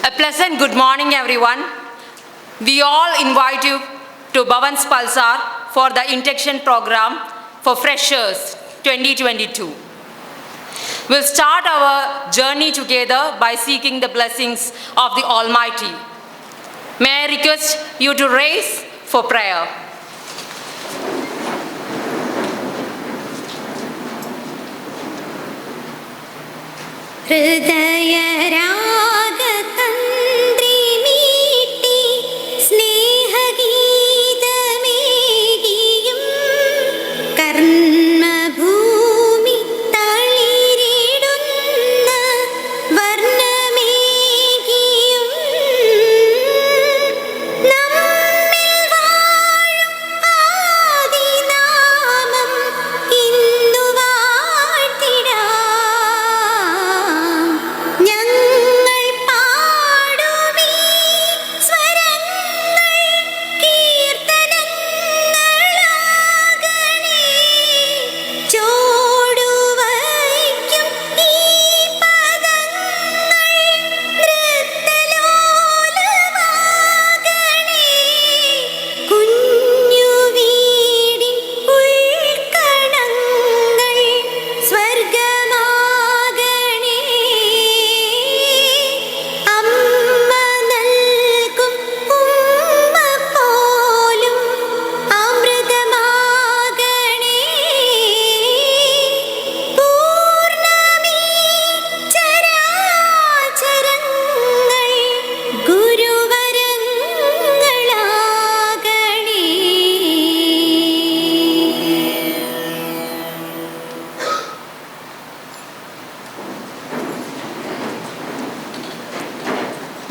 A pleasant good morning, everyone. We all invite you to Bhavan's Pulsar for the Induction program for Freshers 2022. We'll start our journey together by seeking the blessings of the Almighty. May I request you to raise for prayer.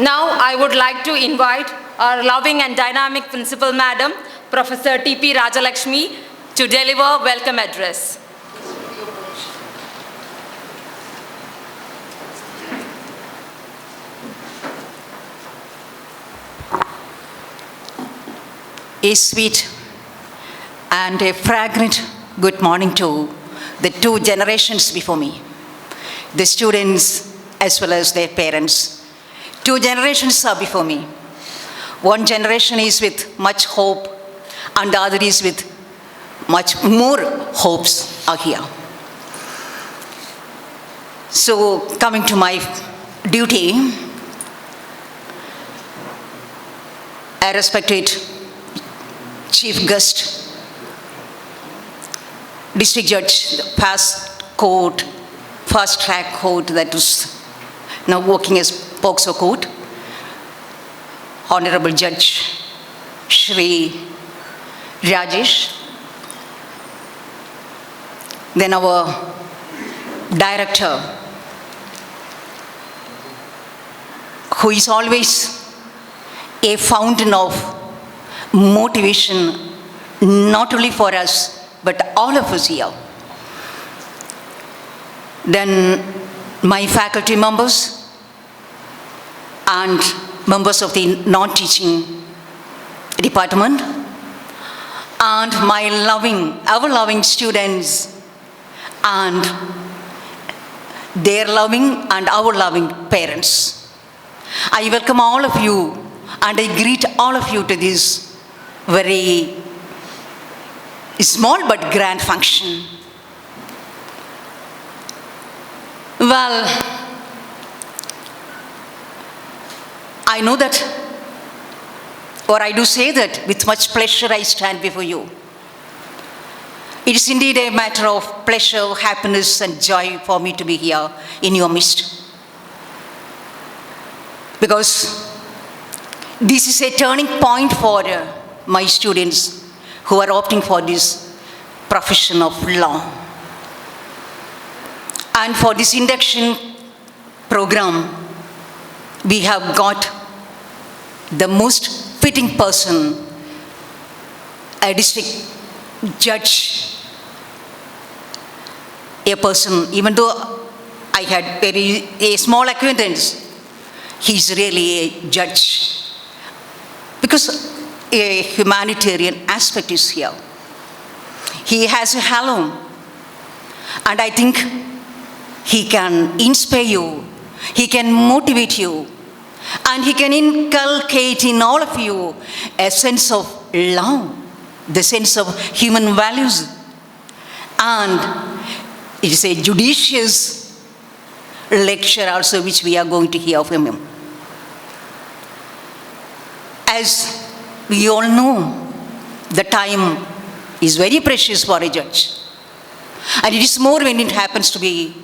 Now, I would like to invite our loving and dynamic Principal Madam, Professor T.P. Rajalakshmi, to deliver welcome address. A sweet and a fragrant good morning to the two generations before me, the students as well as their parents. Two generations are before me. One generation is with much hope and the other is with much more hopes are here. So coming to my duty, I respected Chief Guest, District Judge, the past track court that was now working as POCSO court, Honorable Judge Shri Rajesh, then our director, who is always a fountain of motivation, not only for us, but all of us here. Then my faculty members and members of the non-teaching department, and our loving students, and their loving and our loving parents. I welcome all of you and I greet all of you to this very small but grand function. Well, I know that, or I do say that with much pleasure I stand before you. It is indeed a matter of pleasure, happiness and joy for me to be here in your midst. Because this is a turning point for my students who are opting for this profession of law. And for this induction program, we have got the most fitting person, a district judge, a person, even though I had a small acquaintance, he's really a judge. Because a humanitarian aspect is here. He has a halo, and I think he can inspire you, he can motivate you, And he can inculcate in all of you a sense of love, the sense of human values. And it is a judicious lecture also which we are going to hear from him. As we all know, the time is very precious for a judge. And it is more when it happens to be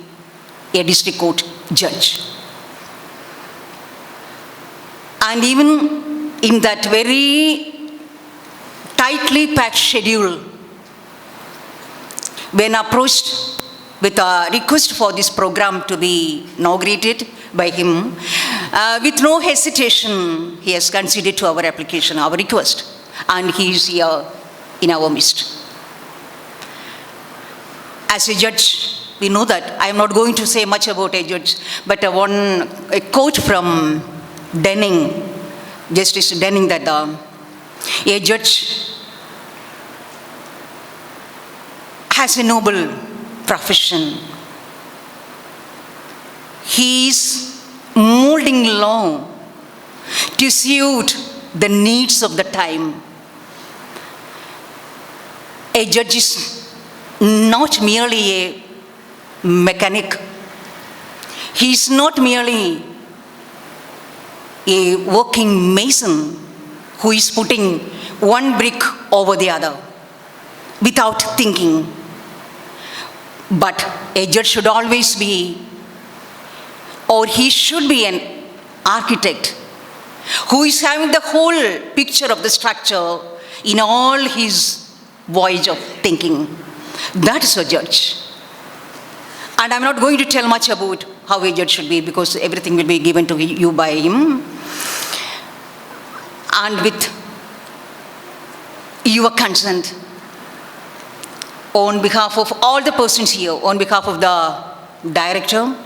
a district court judge. And even in that very tightly packed schedule, when approached with a request for this program to be inaugurated by him, with no hesitation, he has conceded to our application, our request, and he is here in our midst. As a judge, we know that. I am not going to say much about a judge, but a quote from Denning, Justice Denning, that a judge has a noble profession. He is molding law to suit the needs of the time. A judge is not merely a mechanic. He is not merely a working mason who is putting one brick over the other without thinking. But a judge should always be, or he should be, an architect who is having the whole picture of the structure in all his voyage of thinking. That is a judge. And I'm not going to tell much about how a judge should be, because everything will be given to you by him. And with your consent, on behalf of all the persons here, on behalf of the director,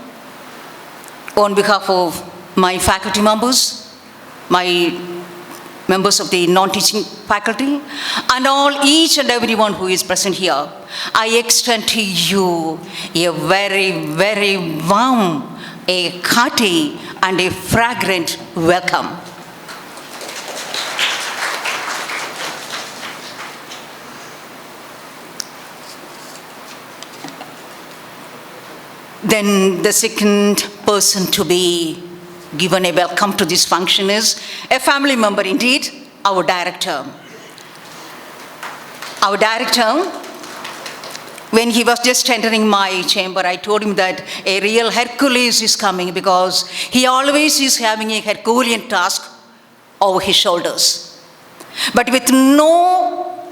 on behalf of my faculty members, my members of the non-teaching faculty, and each and everyone who is present here, I extend to you a very, very warm, a hearty, and a fragrant welcome. Then the second person to be given a welcome to this function is a family member indeed, our director. Our director, when he was just entering my chamber, I told him that a real Hercules is coming, because he always is having a Herculean task over his shoulders. But with no,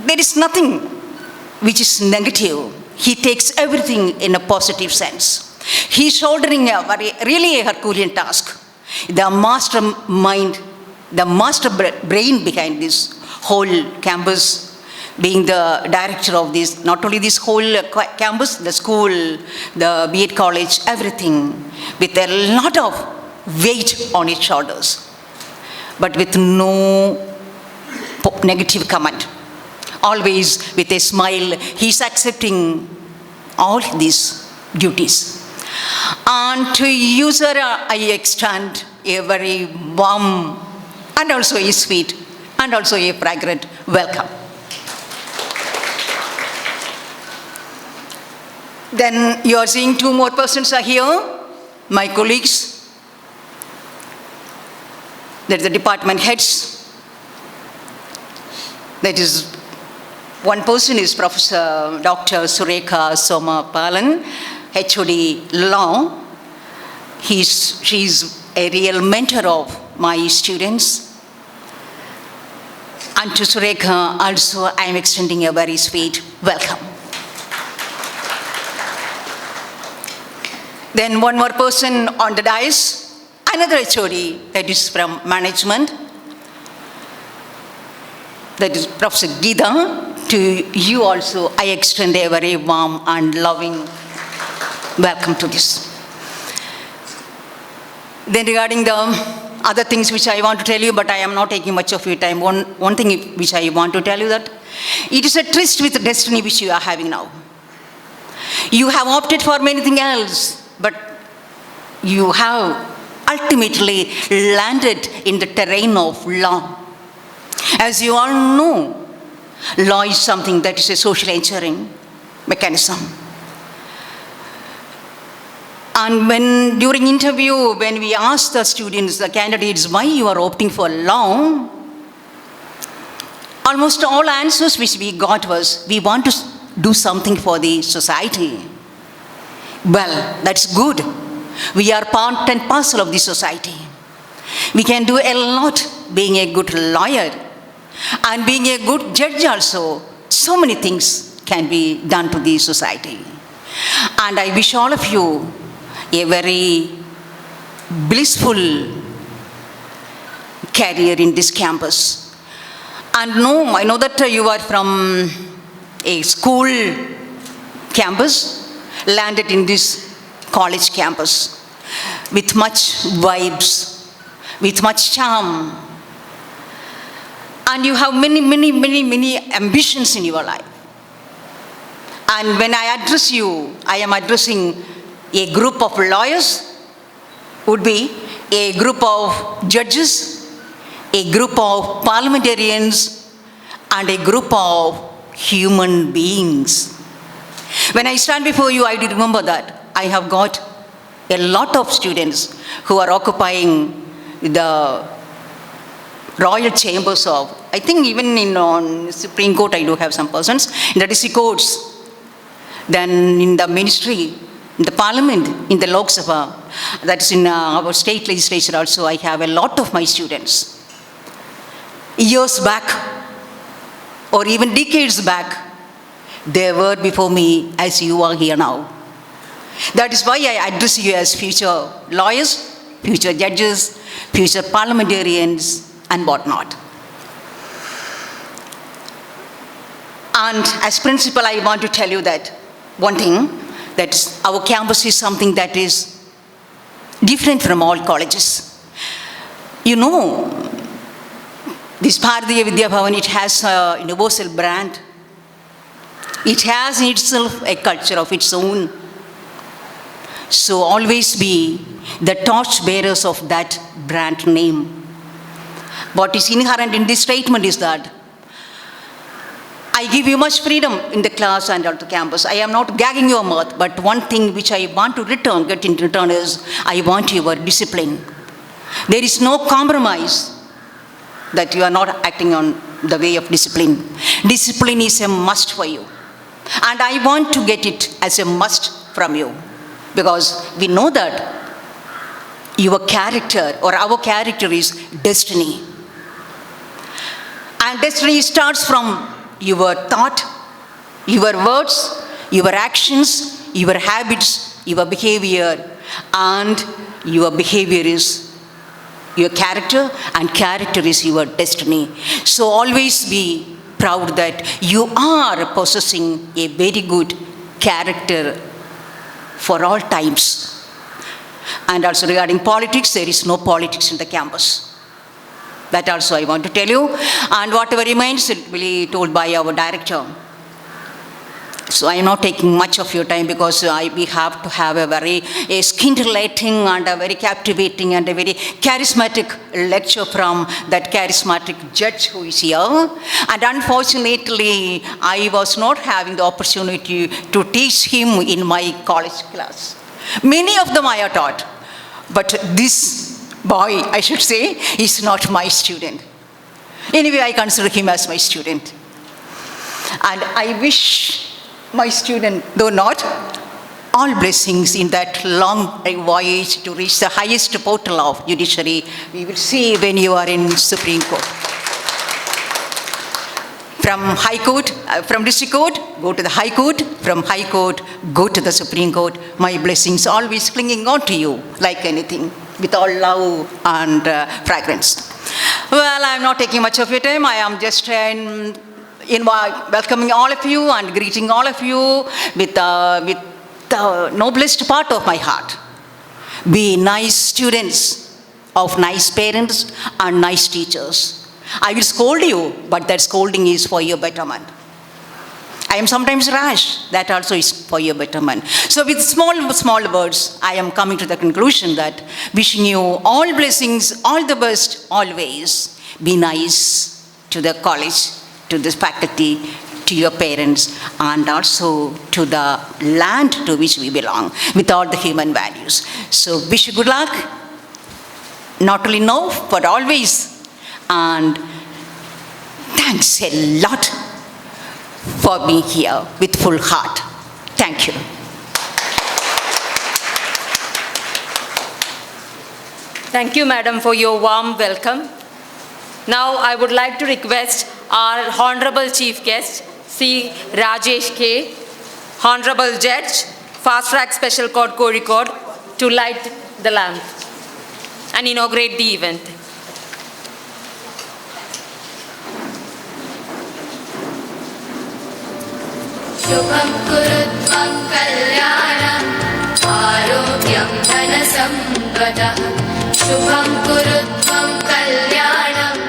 there is nothing which is negative. He takes everything in a positive sense. He's shouldering really a Herculean task. The mastermind, the master brain behind this whole campus, being the director of this, not only this whole campus, the school, the B.Ed college, everything, with a lot of weight on his shoulders, but with no negative comment. Always with a smile, he's accepting all these duties. And to you, sir, I extend a very warm and also a sweet and also a fragrant welcome. Then you are seeing two more persons are here, my colleagues, that is the department heads. That is, one person is Professor Dr. Surekha Somapalan, HOD Law. She's a real mentor of my students. And to Surekha also I am extending a very sweet welcome. Then one more person on the dais, another HOD that is from management. That is Professor Geeta. To you also, I extend a very warm and loving welcome to this. Then regarding the other things which I want to tell you, but I am not taking much of your time. One thing which I want to tell you, that it is a tryst with destiny which you are having now. You have opted for anything else, but you have ultimately landed in the terrain of law. As you all know, law is something that is a social engineering mechanism. And when during interview, when we ask the students, the candidates, why you are opting for law, almost all answers which we got was, we want to do something for the society. Well, that's good. We are part and parcel of the society. We can do a lot being a good lawyer and being a good judge also. So many things can be done to the society. And I wish all of you a very blissful career in this campus. And no, I know that you are from a school campus, landed in this college campus with much vibes, with much charm. And you have many ambitions in your life. And when I address you, I am addressing a group of lawyers, would be a group of judges, a group of parliamentarians, and a group of human beings. When I stand before you, I do remember that I have got a lot of students who are occupying the royal chambers of, I think even on Supreme Court I do have some persons, in the district courts, then in the ministry, in the parliament, in the Lok Sabha, that is in our state legislature also, I have a lot of my students. Years back, or even decades back, they were before me as you are here now. That is why I address you as future lawyers, future judges, future parliamentarians, and whatnot. And as principal, I want to tell you that one thing, that our campus is something that is different from all colleges. You know, this Bharatiya Vidya Bhavan, it has a universal brand. It has in itself a culture of its own. So always be the torch bearers of that brand name. What is inherent in this statement is that I give you much freedom in the class and at the campus. I am not gagging your mouth, but one thing which I want to get in return is, I want your discipline. There is no compromise that you are not acting on the way of discipline. Discipline is a must for you. And I want to get it as a must from you. Because we know that your character or our character is destiny. And destiny starts from your thought, your words, your actions, your habits, your behavior, and your behavior is your character, and character is your destiny. So always be proud that you are possessing a very good character for all times. And also regarding politics, there is no politics in the campus. That also I want to tell you. And whatever remains, it will be told by our director. So I am not taking much of your time because we have to have a very scintillating and a very captivating and a very charismatic lecture from that charismatic judge who is here. And unfortunately, I was not having the opportunity to teach him in my college class. Many of them I have taught, but this boy, I should say, is not my student. Anyway, I consider him as my student. And I wish my student, though not, all blessings in that long voyage to reach the highest portal of judiciary. We will see when you are in Supreme Court. From High Court, from District Court, go to the High Court. From High Court, go to the Supreme Court. My blessings always clinging on to you like anything, with all love and fragrance. Well, I'm not taking much of your time. I am just welcoming all of you and greeting all of you with the noblest part of my heart. Be nice students of nice parents and nice teachers. I will scold you, but that scolding is for your betterment. I am sometimes rash. That also is for your betterment. So with small words, I am coming to the conclusion that wishing you all blessings, all the best, always. Be nice to the college, to the faculty, to your parents, and also to the land to which we belong, with all the human values. So wish you good luck, not only now, but always. And thanks a lot for being here with full heart. Thank you. Thank you, madam, for your warm welcome. Now I would like to request our Honorable Chief Guest, C. Rajesh K., Honorable Judge, Fast Track Special Court Kozhikode, to light the lamp and inaugurate the event. शुभं कुरुत्वं कल्याणम् आरोग्यं धनसम्पदः शुभं कुरुत्वं कल्याणम्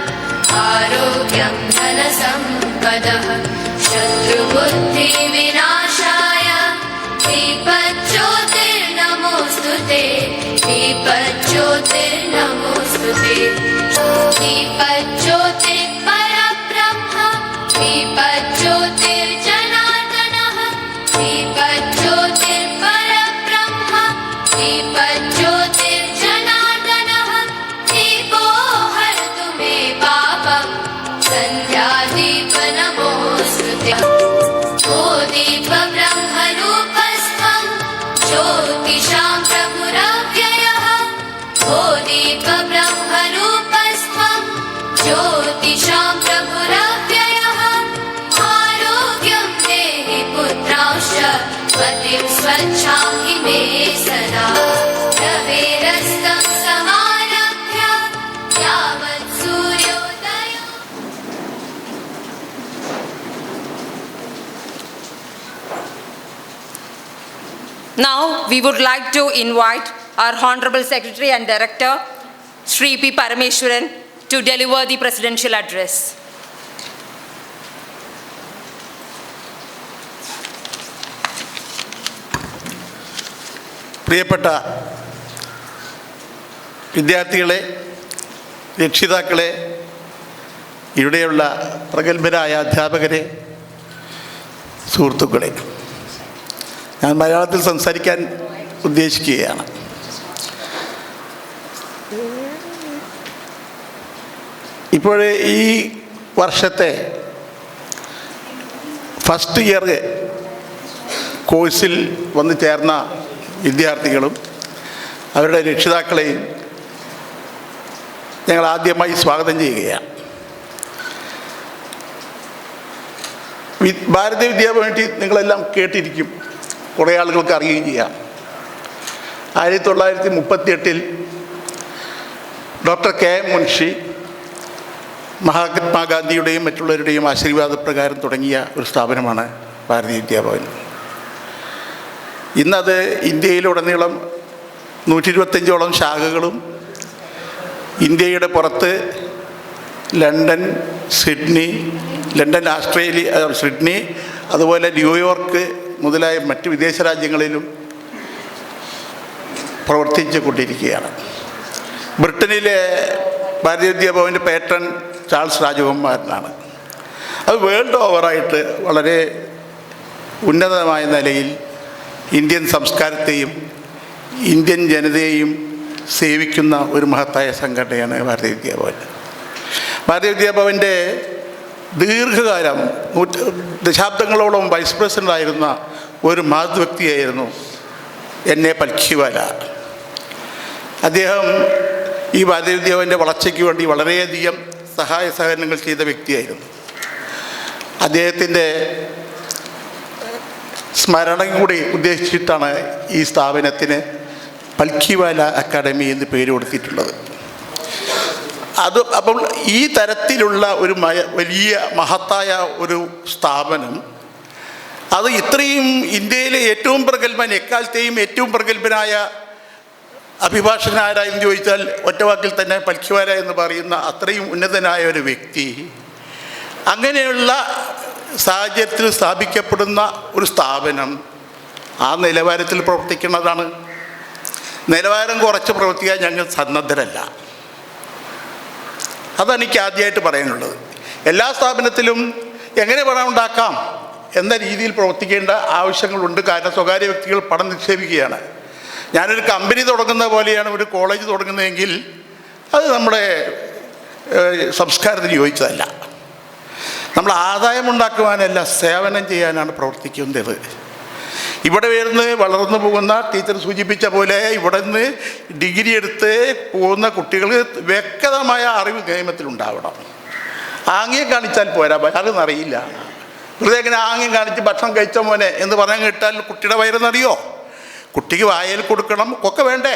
आरोग्यं धनसम्पदः शत्रुबुद्धिविनाशाय दीपज्योतिर्नमोऽस्तु ते दीपज्योतिर्नमोऽस्तु ते दीपज्योतिर्परब्रह्म दीपज्योतिर्जनार्दनः दीपज्योतिर्परब्रह्म दीपज्योतिर्जनार्दनः दीपो हरतु मे पापं सन्ध्यादीपनमोऽस्तु ते ओ दीपब्रह्मरूपस्त्वं ज्योतिषां प्रभुरव्ययः ओ दीपब्रह्मरूपस्त्वं ज्योतिषां प्रभुरव्ययः आरोग्यं देहि पुत्रांश्च पतिं स्वच्छामि मे सदा रवेरस्तं समारभ्य यावत् सूर्योदयो. Now we would like to invite our Honorable Secretary and Director, Sri P. Parameshwaran, to deliver the presidential address. പ്രിയപ്പെട്ട വിദ്യാർത്ഥികളെ, രക്ഷിതാക്കളെ, ഇവിടെയുള്ള പ്രഗത്ഭരായ അധ്യാപകരെ, സുഹൃത്തുക്കളെ, ഞാൻ മലയാളത്തിൽ സംസാരിക്കാൻ ഉദ്ദേശിക്കുകയാണ്. ഇപ്പോൾ ഈ വർഷത്തെ ഫസ്റ്റ് ഇയർ കോഴ്സിൽ വന്നു ചേർന്ന വിദ്യാർത്ഥികളും അവരുടെ രക്ഷിതാക്കളെയും ഞങ്ങൾ ആദ്യമായി സ്വാഗതം ചെയ്യുകയാണ്. ഭാരതീയ വിദ്യാഭവനിൽ നിങ്ങളെല്ലാം കേട്ടിരിക്കും, കുറേ ആളുകൾക്ക് അറിയുകയും ചെയ്യാം. 1938 ഡോക്ടർ കെ എം മുൻഷി മഹാത്മാഗാന്ധിയുടെയും മറ്റുള്ളവരുടെയും ആശീർവാദപ്രകാരം തുടങ്ങിയ ഒരു സ്ഥാപനമാണ് ഭാരതീയ വിദ്യാഭവൻ. ഇന്നത് ഇന്ത്യയിലുടനീളം 125ഓളം ശാഖകളും ഇന്ത്യയുടെ പുറത്ത് ലണ്ടൻ, സിഡ്നി, അതുപോലെ ന്യൂയോർക്ക് മുതലായ മറ്റ് വിദേശ രാജ്യങ്ങളിലും പ്രവർത്തിച്ചു കൊണ്ടിരിക്കുകയാണ്. ബ്രിട്ടനിലെ ഭാരതീയ വിദ്യാഭവൻ്റെ പേട്രൺ ചാൾസ് രാജകുമാരനാണ്. അത് വേൾഡ് ഓവറായിട്ട് വളരെ ഉന്നതമായ നിലയിൽ ഇന്ത്യൻ സംസ്കാരത്തെയും ഇന്ത്യൻ ജനതയെയും സേവിക്കുന്ന ഒരു മഹത്തായ സംഘടനയാണ് ഭാരതീയ വിദ്യാഭവൻ. ഭാരതീയ വിദ്യാഭവൻ്റെ ദീർഘകാലം ദശാബ്ദങ്ങളോളം വൈസ് പ്രസിഡൻ്റായിരുന്ന ഒരു മഹത് വ്യക്തിയായിരുന്നു എന്നെ പൽഖിവാല. അദ്ദേഹം ഈ ഭാരതീയ വിദ്യാഭവൻ്റെ വളർച്ചയ്ക്ക് വേണ്ടി വളരെയധികം സഹായ സഹകരണങ്ങൾ ചെയ്ത വ്യക്തിയായിരുന്നു. അദ്ദേഹത്തിൻ്റെ സ്മരണയും കൂടി ഉദ്ദേശിച്ചിട്ടാണ് ഈ സ്ഥാപനത്തിന് പൽഖിവാല അക്കാഡമി എന്ന് പേര് കൊടുത്തിട്ടുള്ളത്. അപ്പോൾ ഈ തരത്തിലുള്ള ഒരു വലിയ മഹത്തായ ഒരു സ്ഥാപനം, അത് ഇത്രയും ഇന്ത്യയിലെ ഏറ്റവും പ്രഗത്ഭൻ, എക്കാലത്തെയും ഏറ്റവും പ്രഗത്ഭനായ അഭിഭാഷകനാരായെന്ന് ചോദിച്ചാൽ ഒറ്റവാക്കിൽ തന്നെ പൽഖിവാല എന്ന് പറയുന്ന അത്രയും ഉന്നതനായ ഒരു വ്യക്തി, അങ്ങനെയുള്ള സാഹചര്യത്തിൽ സ്ഥാപിക്കപ്പെടുന്ന ഒരു സ്ഥാപനം ആ നിലവാരത്തിൽ പ്രവർത്തിക്കുന്നതാണ്. നിലവാരം കുറച്ച് പ്രവർത്തിക്കാൻ ഞങ്ങൾ സന്നദ്ധരല്ല. അതാണ് എനിക്ക് ആദ്യമായിട്ട് പറയാനുള്ളത്. എല്ലാ സ്ഥാപനത്തിലും എങ്ങനെ പണം ഉണ്ടാക്കാം എന്ന രീതിയിൽ പ്രവർത്തിക്കേണ്ട ആവശ്യങ്ങളുണ്ട്. കാരണം സ്വകാര്യ വ്യക്തികൾ പണം നിക്ഷേപിക്കുകയാണ്. ഞാനൊരു കമ്പനി തുടങ്ങുന്ന പോലെയാണ് ഒരു കോളേജ് തുടങ്ങുന്നതെങ്കിൽ അത് നമ്മുടെ സംസ്കാരത്തിന് യോജിച്ചതല്ല. നമ്മൾ ആദായമുണ്ടാക്കുവാനല്ല, സേവനം ചെയ്യാനാണ് പ്രവർത്തിക്കുന്നത്. ഇവിടെ വരുന്ന് വളർന്നു പോകുന്ന ടീച്ചർ സൂചിപ്പിച്ച പോലെ ഇവിടെ നിന്ന് ഡിഗ്രി എടുത്ത് പോകുന്ന കുട്ടികൾ വ്യക്തമായ അറിവ് നിയമത്തിലുണ്ടാവണം. ആംഗ്യം കാണിച്ചാൽ പോരാ, വയറെന്നറിയില്ല. വെറുതെ എങ്ങനെ ആംഗ്യം കാണിച്ച് ഭക്ഷണം കഴിച്ച മോനെ എന്ന് പറയാൻ കേട്ടാൽ കുട്ടിയുടെ വയറെന്നറിയോ? കുട്ടിക്ക് വായയിൽ കൊടുക്കണം ഒക്കെ വേണ്ടേ?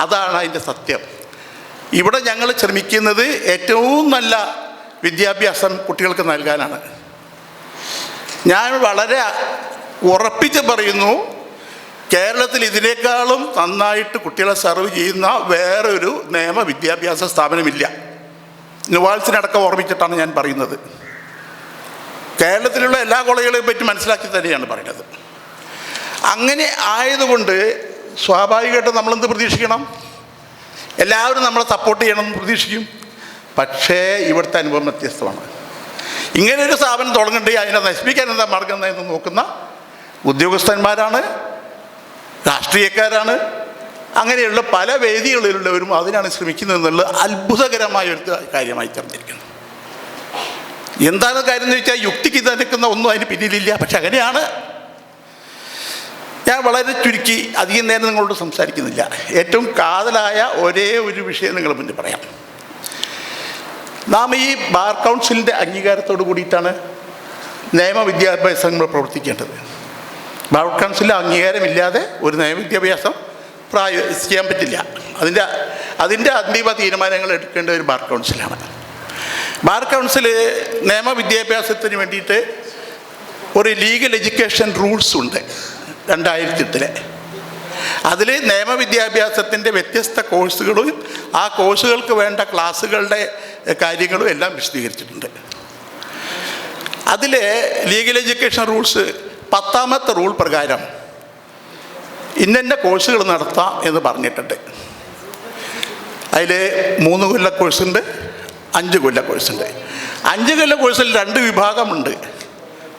അതാണ് അതിൻ്റെ സത്യം. ഇവിടെ ഞങ്ങൾ ശ്രമിക്കുന്നത് ഏറ്റവും നല്ല വിദ്യാഭ്യാസം കുട്ടികൾക്ക് നൽകാനാണ്. ഞാൻ വളരെ ഉറപ്പിച്ച് പറയുന്നു, കേരളത്തിൽ ഇതിനേക്കാളും നന്നായിട്ട് കുട്ടികളെ സർവ് ചെയ്യുന്ന വേറൊരു നിയമ വിദ്യാഭ്യാസ സ്ഥാപനമില്ല. നുവാൾസിനടക്കം ഓർമ്മിച്ചിട്ടാണ് ഞാൻ പറയുന്നത്. കേരളത്തിലുള്ള എല്ലാ കോളേജുകളെയും പറ്റി മനസ്സിലാക്കി തന്നെയാണ് പറയുന്നത്. അങ്ങനെ ആയതുകൊണ്ട് സ്വാഭാവികമായിട്ടും നമ്മളെന്ത് പ്രതീക്ഷിക്കണം? എല്ലാവരും നമ്മളെ സപ്പോർട്ട് ചെയ്യണമെന്ന് പ്രതീക്ഷിക്കും. പക്ഷേ ഇവിടുത്തെ അനുഭവം വ്യത്യസ്തമാണ്. ഇങ്ങനെയൊരു സ്ഥാപനം തുടങ്ങേണ്ടി അതിനെ നശിപ്പിക്കാൻ എന്താ മാർഗം എന്ന് നോക്കുന്ന ഉദ്യോഗസ്ഥന്മാരാണ്, രാഷ്ട്രീയക്കാരാണ്, അങ്ങനെയുള്ള പല വേദികളിലുള്ളവരും അതിനാണ് ശ്രമിക്കുന്നതെന്നുള്ള അത്ഭുതകരമായ ഒരു കാര്യമായി തീർന്നിരിക്കുന്നു. എന്താണ് കാര്യം എന്ന് വെച്ചാൽ യുക്തിക്ക് നിൽക്കുന്ന ഒന്നും അതിന് പിന്നിലില്ല. പക്ഷെ അങ്ങനെയാണ്. ഞാൻ വളരെ ചുരുക്കി അധികം നേരം നിങ്ങളോട് സംസാരിക്കുന്നില്ല. ഏറ്റവും കാതലായ ഒരേ ഒരു വിഷയം നിങ്ങൾ മുന്നിൽ പറയാം. നാം ഈ ബാർ കൗൺസിലിൻ്റെ അംഗീകാരത്തോട് കൂടിയിട്ടാണ് നിയമവിദ്യാഭ്യാസങ്ങൾ പ്രവർത്തിക്കേണ്ടത്. ബാർ കൗൺസിലിൻ്റെ അംഗീകാരമില്ലാതെ ഒരു നിയമവിദ്യാഭ്യാസം ചെയ്യാൻ പറ്റില്ല. അതിൻ്റെ അന്തിമ തീരുമാനങ്ങൾ എടുക്കേണ്ട ഒരു ബാർ കൗൺസിലാണ്. ബാർ കൗൺസിൽ നിയമവിദ്യാഭ്യാസത്തിന് വേണ്ടിയിട്ട് ഒരു ലീഗൽ എഡ്യൂക്കേഷൻ റൂൾസ് ഉണ്ട് 2008. അതിൽ നിയമവിദ്യാഭ്യാസത്തിൻ്റെ വ്യത്യസ്ത കോഴ്സുകളും ആ കോഴ്സുകൾക്ക് വേണ്ട ക്ലാസ്സുകളുടെ കാര്യങ്ങളും എല്ലാം വിശദീകരിച്ചിട്ടുണ്ട്. അതിൽ ലീഗൽ എഡ്യൂക്കേഷൻ റൂൾസ് 10ാമത്തെ റൂൾ പ്രകാരം ഇന്ന കോഴ്സുകൾ നടത്താം എന്ന് പറഞ്ഞിട്ടുണ്ട്. അതിൽ 3 കൊല്ല കോഴ്സുണ്ട്, 5 കൊല്ല കോഴ്സുണ്ട്. 5 കൊല്ല കോഴ്സിൽ 2 വിഭാഗമുണ്ട്.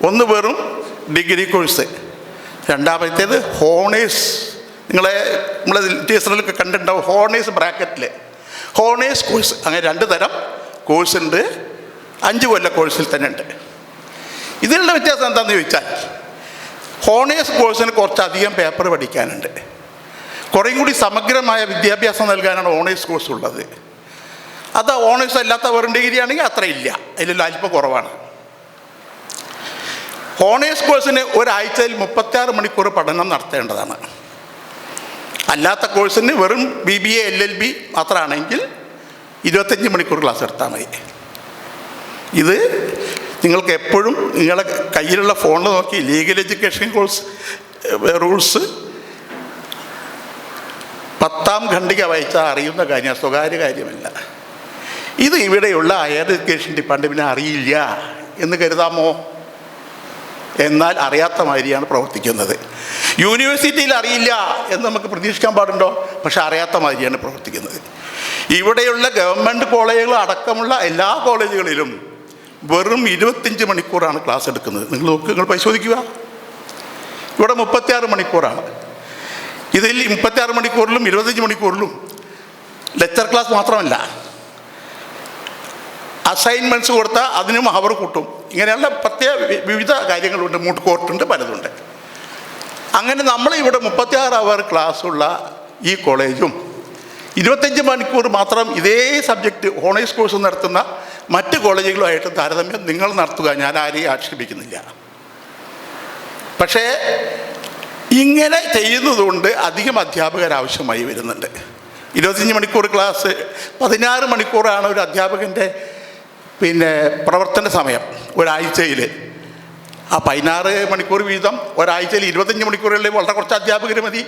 ഒന്ന് വെറും ഡിഗ്രി കോഴ്സ്, രണ്ടാമത്തേത് ഹോണേഴ്സ്. നമ്മളെ ടീച്ചറിലൊക്കെ കണ്ടിട്ടുണ്ടാവും ഹോണേഴ്സ് ബ്രാക്കറ്റിൽ ഹോണേഴ്സ് കോഴ്സ്. അങ്ങനെ 2 തരം കോഴ്സ് ഉണ്ട്. 5 കൊല്ല കോഴ്സിൽ തന്നെ ഉണ്ട്. ഇതിലുള്ള വ്യത്യാസം എന്താണെന്ന് ചോദിച്ചാൽ, ഹോണേഴ്സ് കോഴ്സിന് കുറച്ചധികം പേപ്പർ പഠിക്കാനുണ്ട്. കുറേയും കൂടി സമഗ്രമായ വിദ്യാഭ്യാസം നൽകാനാണ് ഓണേഴ്സ് കോഴ്സ് ഉള്ളത്. അത് ഓണേഴ്സ് അല്ലാത്ത വെറും ഡിഗ്രി ആണെങ്കിൽ അത്ര ഇല്ല, അതിലെല്ലാം അല്പം കുറവാണ്. ഓണേഴ്സ് കോഴ്സിന് ഒരാഴ്ചയിൽ 36 മണിക്കൂർ പഠനം നടത്തേണ്ടതാണ്. അല്ലാത്ത കോഴ്സിന് വെറും BBA LLB മാത്രമാണെങ്കിൽ 25 മണിക്കൂർ ക്ലാസ് എടുത്താൽ മതി. ഇത് നിങ്ങൾക്ക് എപ്പോഴും നിങ്ങളെ കയ്യിലുള്ള ഫോണിൽ നോക്കി ലീഗൽ എഡ്യൂക്കേഷൻ കോഴ്സ് റൂൾസ് 10ാം ഖണ്ഡിക വായിച്ചാൽ അറിയുന്ന കാര്യമാണ്, സ്വകാര്യ കാര്യമല്ല. ഇത് ഇവിടെയുള്ള ഹയർ എഡ്യൂക്കേഷൻ ഡിപ്പാർട്ട്മെൻറ്റിന് അറിയില്ല എന്ന് കരുതാമോ? എന്നാൽ അറിയാത്ത മാതിരിയാണ് പ്രവർത്തിക്കുന്നത്. യൂണിവേഴ്സിറ്റിയിൽ അറിയില്ല എന്ന് നമുക്ക് പ്രതീക്ഷിക്കാൻ പാടുണ്ടോ? പക്ഷെ അറിയാത്ത മാതിരിയാണ് പ്രവർത്തിക്കുന്നത്. ഇവിടെയുള്ള ഗവൺമെൻറ് കോളേജുകൾ അടക്കമുള്ള എല്ലാ കോളേജുകളിലും വെറും 25 മണിക്കൂറാണ് ക്ലാസ് എടുക്കുന്നത്. നിങ്ങൾ പരിശോധിക്കുക. ഇവിടെ 36 മണിക്കൂറാണ്. ഇതിൽ 36 മണിക്കൂറിലും 25 മണിക്കൂറിലും ലെക്ചർ ക്ലാസ് മാത്രമല്ല, അസൈൻമെൻറ്റ്സ് കൊടുത്താൽ അതിനും അവർ കൂട്ടും. ഇങ്ങനെയുള്ള പ്രത്യേക വിവിധ കാര്യങ്ങളുണ്ട്, മൂട്ട് കോർട്ടുണ്ട്, പലതുണ്ട്. അങ്ങനെ നമ്മളിവിടെ 36 അവർ ക്ലാസ്സുള്ള ഈ കോളേജും 25 മണിക്കൂർ മാത്രം ഇതേ സബ്ജക്റ്റ് ഓണേഴ്സ് കോഴ്സ് നടത്തുന്ന മറ്റ് കോളേജുകളുമായിട്ട് താരതമ്യം നിങ്ങൾ നടത്തുക. ഞാൻ ആരെയും ആക്ഷേപിക്കുന്നില്ല. പക്ഷേ ഇങ്ങനെ ചെയ്യുന്നതുകൊണ്ട് അധികം അധ്യാപകർ ആവശ്യമായി വരുന്നുണ്ട്. 25 മണിക്കൂർ ക്ലാസ്, 16 മണിക്കൂറാണ് ഒരു അധ്യാപകൻ്റെ പ്രവർത്തന സമയം ഒരാഴ്ചയിൽ. ആ 16 മണിക്കൂർ വീതം ഒരാഴ്ചയിൽ 25 മണിക്കൂറുകളിൽ വളരെ കുറച്ച് അധ്യാപകർ മതി.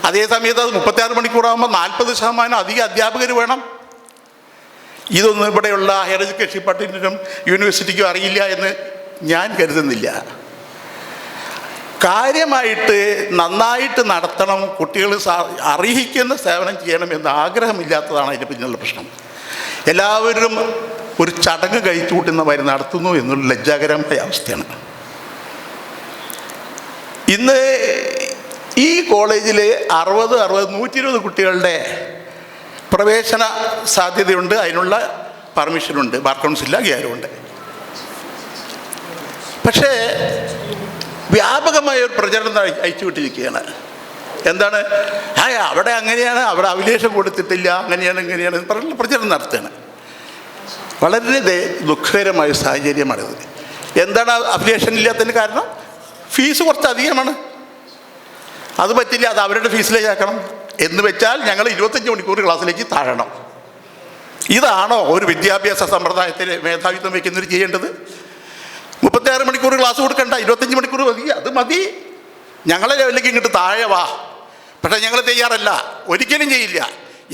അതേ സമയത്ത് അത് 36 മണിക്കൂറാകുമ്പോൾ 40% അധികം അധ്യാപകർ വേണം. ഇതൊന്നും ഇവിടെയുള്ള ഹയർ എഡ്യൂക്കേഷൻ ഡിപ്പാർട്ട്മെൻറ്റിനും യൂണിവേഴ്സിറ്റിക്കും അറിയില്ല എന്ന് ഞാൻ കരുതുന്നില്ല. കാര്യമായിട്ട് നന്നായിട്ട് നടത്തണം, കുട്ടികൾ അർഹിക്കുന്ന സേവനം ചെയ്യണം എന്ന ആഗ്രഹമില്ലാത്തതാണ് അതിൻ്റെ പിന്നിലുള്ള പ്രശ്നം. എല്ലാവരും ഒരു ചടങ്ങ് കഴിച്ചു കൂട്ടുന്ന വരി നടത്തുന്നു എന്നുള്ള ലജ്ജാകരമായ അവസ്ഥയാണ്. ഇന്ന് ഈ കോളേജിൽ 120 കുട്ടികളുടെ പ്രവേശന സാധ്യതയുണ്ട്, അതിനുള്ള പെർമിഷനുണ്ട്, ബാർ കൗൺസിലിൽ അംഗീകാരമുണ്ട്. പക്ഷേ വ്യാപകമായ ഒരു പ്രചരണം അയച്ചുവിട്ടിരിക്കുകയാണ്. എന്താണ്? അവിടെ അങ്ങനെയാണ്, അവിടെ അഭിലേഷം കൊടുത്തിട്ടില്ല, അങ്ങനെയാണ് ഇങ്ങനെയാണ് പറഞ്ഞ പ്രചരണം നടത്തുകയാണ്. വളരെ ദുഃഖകരമായ സാഹചര്യമാണിത്. എന്താണ് അഭിലേഷൻ ഇല്ലാത്തതിന് കാരണം? ഫീസ് കുറച്ച് അധികമാണ്. അത് പറ്റില്ല, അത് അവരുടെ ഫീസിലേക്ക് ആക്കണം എന്ന് വെച്ചാൽ ഞങ്ങൾ 25 മണിക്കൂർ ക്ലാസ്സിലേക്ക് താഴണം. ഇതാണോ ഒരു വിദ്യാഭ്യാസ സമ്പ്രദായത്തിൽ മേധാവിത്വം വയ്ക്കുന്നവർ ചെയ്യേണ്ടത്? 36 മണിക്കൂർ ക്ലാസ് കൊടുക്കണ്ട, 25 മണിക്കൂർ മതി, അത് മതി. ഞങ്ങളെ ലെവലിലേക്ക് ഇങ്ങോട്ട് താഴെ വാ. പക്ഷേ ഞങ്ങൾ തയ്യാറല്ല, ഒരിക്കലും ചെയ്യില്ല.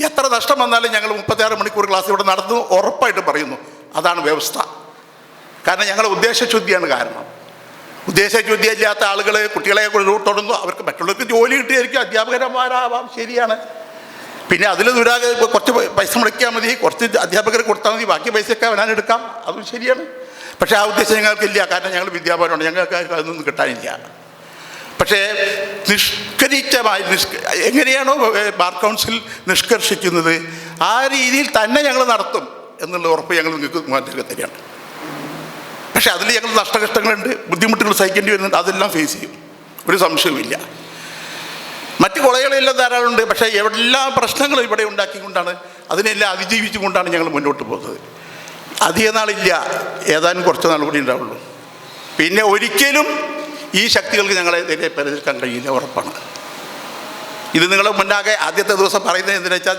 എത്ര നഷ്ടം വന്നാലും ഞങ്ങൾ 36 മണിക്കൂർ ക്ലാസ് ഇവിടെ നടത്തുന്നു ഉറപ്പായിട്ട് പറയുന്നു. അതാണ് വ്യവസ്ഥ. കാരണം ഞങ്ങളുടെ ഉദ്ദേശശുദ്ധിയാണ് കാരണം. ഉദ്ദേശശുദ്ധിയില്ലാത്ത ആളുകൾ കുട്ടികളെ തുടർന്നു, അവർക്ക് മറ്റുള്ളവർക്ക് ജോലി കിട്ടിയായിരിക്കും, അധ്യാപകന്മാരാവാം, ശരിയാണ്. പിന്നെ അതിൽ കുറച്ച് പൈസ മുടക്കിയാൽ മതി, കുറച്ച് അധ്യാപകർ കൊടുത്താൽ മതി, ബാക്കി പൈസയൊക്കെ അവനാനെടുക്കാം, അതും ശരിയാണ്. പക്ഷേ ആ ഉദ്ദേശം ഞങ്ങൾക്കില്ല. കാരണം ഞങ്ങൾ വിദ്യാഭവനമാണ്, ഞങ്ങൾക്ക് അതൊന്നും കിട്ടാനില്ല. പക്ഷേ നിഷ്കരിച്ചമായി എങ്ങനെയാണോ ബാർ കൗൺസിൽ നിഷ്കർഷിക്കുന്നത് ആ രീതിയിൽ തന്നെ ഞങ്ങൾ നടത്തും എന്നുള്ള ഉറപ്പ് ഞങ്ങൾ നിങ്ങൾക്ക് മാറ്റി തരികയാണ്. പക്ഷേ അതിൽ ഞങ്ങൾ നഷ്ടകഷ്ടങ്ങളുണ്ട്, ബുദ്ധിമുട്ടുകൾ സഹിക്കേണ്ടി വരുന്നുണ്ട്, അതെല്ലാം ഫേസ് ചെയ്യും, ഒരു സംശയവുമില്ല. മറ്റ് കോളേജുകളെല്ലാം ധാരാളമുണ്ട്. പക്ഷേ എല്ലാ പ്രശ്നങ്ങളും ഇവിടെ ഉണ്ടാക്കിക്കൊണ്ടാണ്, അതിനെല്ലാം അതിജീവിച്ചുകൊണ്ടാണ് ഞങ്ങൾ മുന്നോട്ട് പോകുന്നത്. അധിക നാളില്ല, ഏതാനും കുറച്ച് നാൾ കൂടി ഉണ്ടാവുള്ളൂ. പിന്നെ ഒരിക്കലും ഈ ശക്തികൾക്ക് ഞങ്ങളെ പരിഹരിക്കാൻ കഴിയില്ല, ഉറപ്പാണ്. ഇത് നിങ്ങളെ മുന്നാകെ ആദ്യത്തെ ദിവസം പറയുന്നത് എന്തിനാ വെച്ചാൽ,